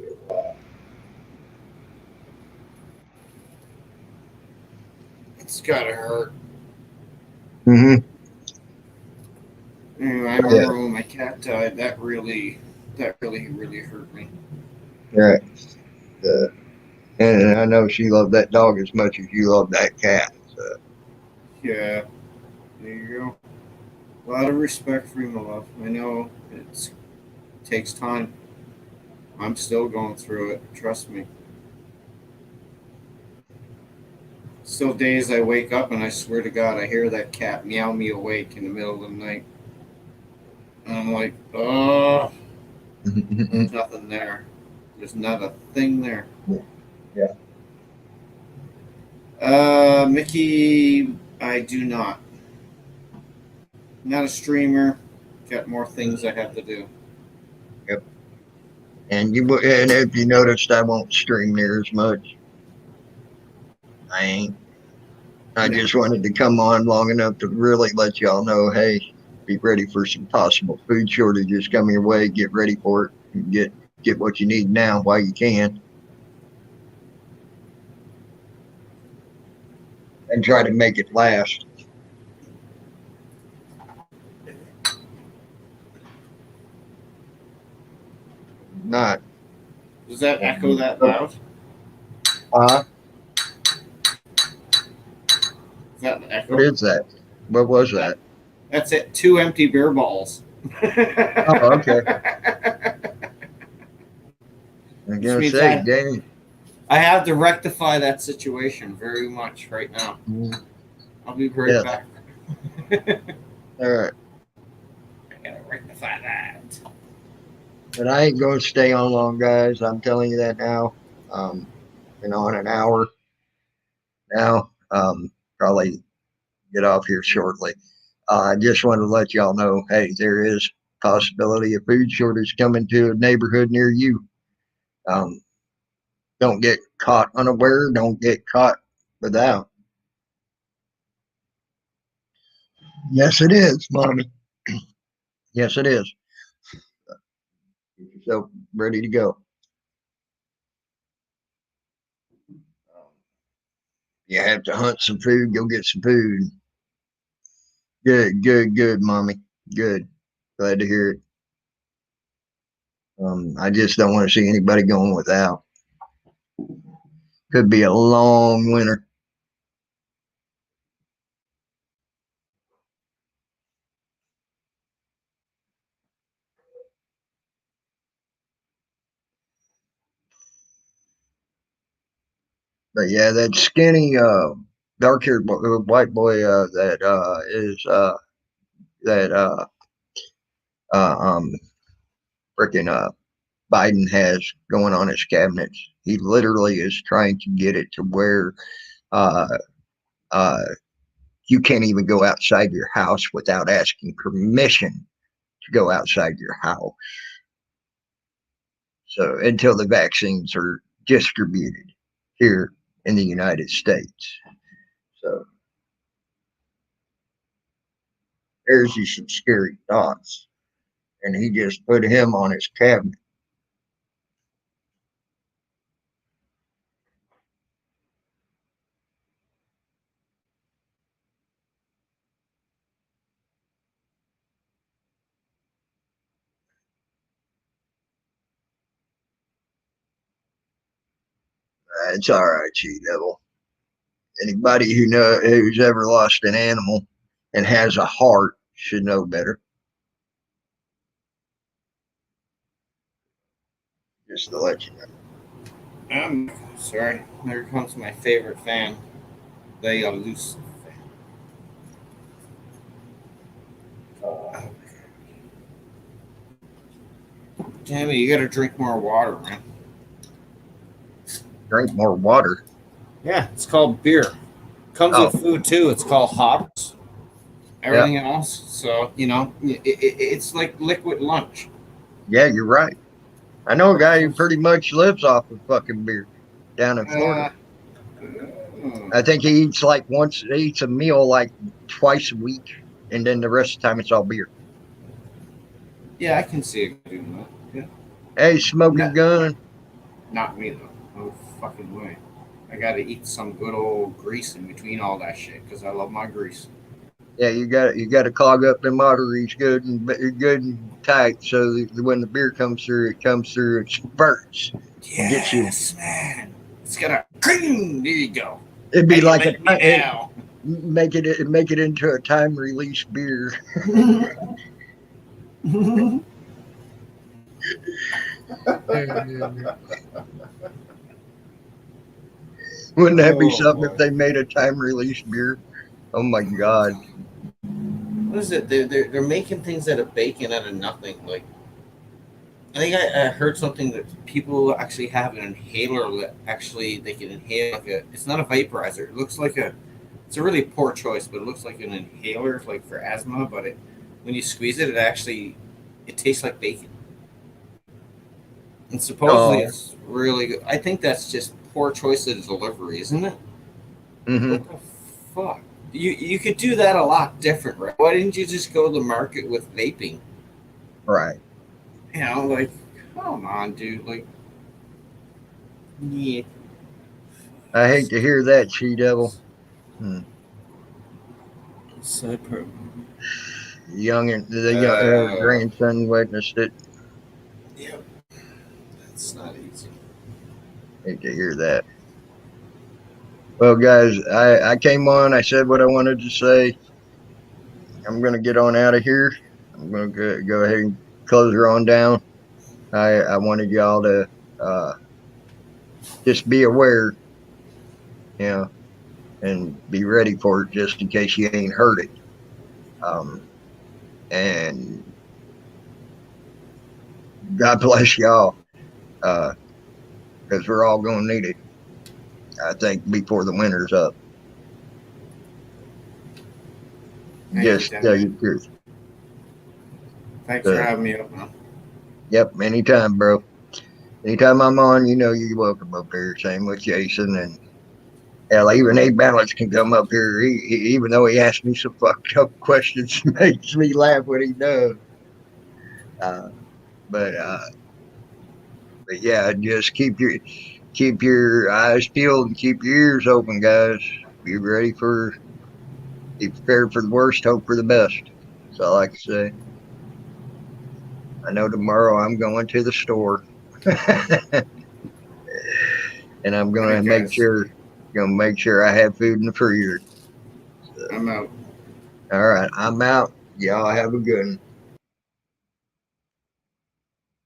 Speaker 3: It's gotta hurt.
Speaker 1: Mm-hmm.
Speaker 3: Anyway, I remember when my cat died. That really hurt me.
Speaker 1: Right. And I know she loved that dog as much as you love that cat. So.
Speaker 3: Yeah. There you go. A lot of respect for you, my love. I know it takes time. I'm still going through it. Trust me. Still days I wake up and I swear to God I hear that cat meow me awake in the middle of the night. And I'm like, oh, there's nothing there. There's not a thing there.
Speaker 1: Yeah.
Speaker 3: Mickey, I do not. Not a streamer. Got more things I have to do.
Speaker 1: Yep. And if you noticed, I won't stream near as much. I ain't. I just wanted to come on long enough to really let y'all know, hey, be ready for some possible food shortages coming your way. Get ready for it. And get what you need now while you can. And try to make it last. Not.
Speaker 3: Does that echo that loud? Is that an echo?
Speaker 1: What is that? What was that?
Speaker 3: That's it. 2 empty beer bottles.
Speaker 1: Oh, okay. I'm gonna
Speaker 3: means
Speaker 1: say, dang.
Speaker 3: I have to rectify that situation very much right now. I'll be right back.
Speaker 1: All right.
Speaker 3: I gotta rectify that.
Speaker 1: But I ain't gonna stay on long, guys. I'm telling you that now. Been on an hour now. Probably get off here shortly. I just want to let y'all know, hey, there is possibility of food shortage coming to a neighborhood near you. Don't get caught unaware. Don't get caught without. Yes, it is, Mommy. Yes, it is. Get yourself ready to go. You have to hunt some food. Go get some food. Good, Mommy. Good. Glad to hear it. I just don't want to see anybody going without. Could be a long winter. But yeah, that skinny, dark-haired white boy freaking Biden has going on his cabinets. He literally is trying to get it to where uh, uh, you can't even go outside your house without asking permission to go outside your house. So until the vaccines are distributed here in the United States. So there's some scary thoughts. And he just put him on his cabinet. It's all right, She Devil. Anybody who's ever lost an animal and has a heart should know better. Just to let you know.
Speaker 3: I'm sorry. There comes my favorite fan, the elusive fan. Damn it, you gotta drink more water, man.
Speaker 1: Drink more water.
Speaker 3: Yeah, it's called beer. Comes with food too. It's called hops. Everything else. So, it's like liquid lunch.
Speaker 1: Yeah, you're right. I know a guy who pretty much lives off of fucking beer down in Florida. I think he eats he eats a meal like twice a week, and then the rest of the time it's all beer.
Speaker 3: Yeah, I can see it doing that. Yeah.
Speaker 1: Hey, smoking gun.
Speaker 3: Not me though. No fucking way. I gotta eat some good old grease in between all that shit because I love my grease.
Speaker 1: Yeah, you got to clog up them arteries good and tight, so that when the beer comes through in spurts.
Speaker 3: Yes, man. It's got a cream. There you go.
Speaker 1: It'd be like make it into a time release beer. Wouldn't that be
Speaker 3: Oh,
Speaker 1: something
Speaker 3: boy.
Speaker 1: if they made a time release beer? Oh my God.
Speaker 3: What is it? They're making things out of bacon out of nothing. Like, I think I heard something that people actually have an inhaler that actually they can inhale like a. It's not a vaporizer. It looks like a. It's a really poor choice, but it looks like an inhaler, like for asthma. But when you squeeze it, it tastes like bacon. And supposedly
Speaker 1: Oh,
Speaker 3: it's really good. I think that's just poor choice of delivery, isn't it?
Speaker 1: hmm,
Speaker 3: What the fuck? You could do that a lot different, right? Why didn't you just go to the market with vaping?
Speaker 1: right.
Speaker 3: You know, like, come on, dude. Like, yeah.
Speaker 1: I hate to hear that, She Devil. Hmm.
Speaker 3: So,
Speaker 1: The young grandson witnessed it.
Speaker 3: yep, that's not easy.
Speaker 1: Hate to hear that. Well, guys, I came on. I said what I wanted to say. I'm going to get on out of here. I'm going to go ahead and close her on down. I wanted y'all to just be aware, you know, and be ready for it just in case you ain't heard it. And God bless y'all, because we're all going to need it, I think, before the winter's up.
Speaker 3: Thank you,
Speaker 1: Just tell
Speaker 3: Dan.
Speaker 1: you the truth.
Speaker 3: Thanks for having me up, man.
Speaker 1: Yep, anytime, bro. Anytime I'm on, you know you're welcome up here. Same with Jason, and hell, even A Balance can come up here. Even though he asks me some fucked up questions, makes me laugh when he does. Uh, but but yeah, just keep your eyes peeled and keep your ears open, guys. Be prepared for the worst, hope for the best. That's all I can say. I know tomorrow I'm going to the store, and I'm
Speaker 3: All right, guys.
Speaker 1: gonna make sure I have food in the freezer.
Speaker 3: I'm out.
Speaker 1: All right, I'm out. Y'all have a good one.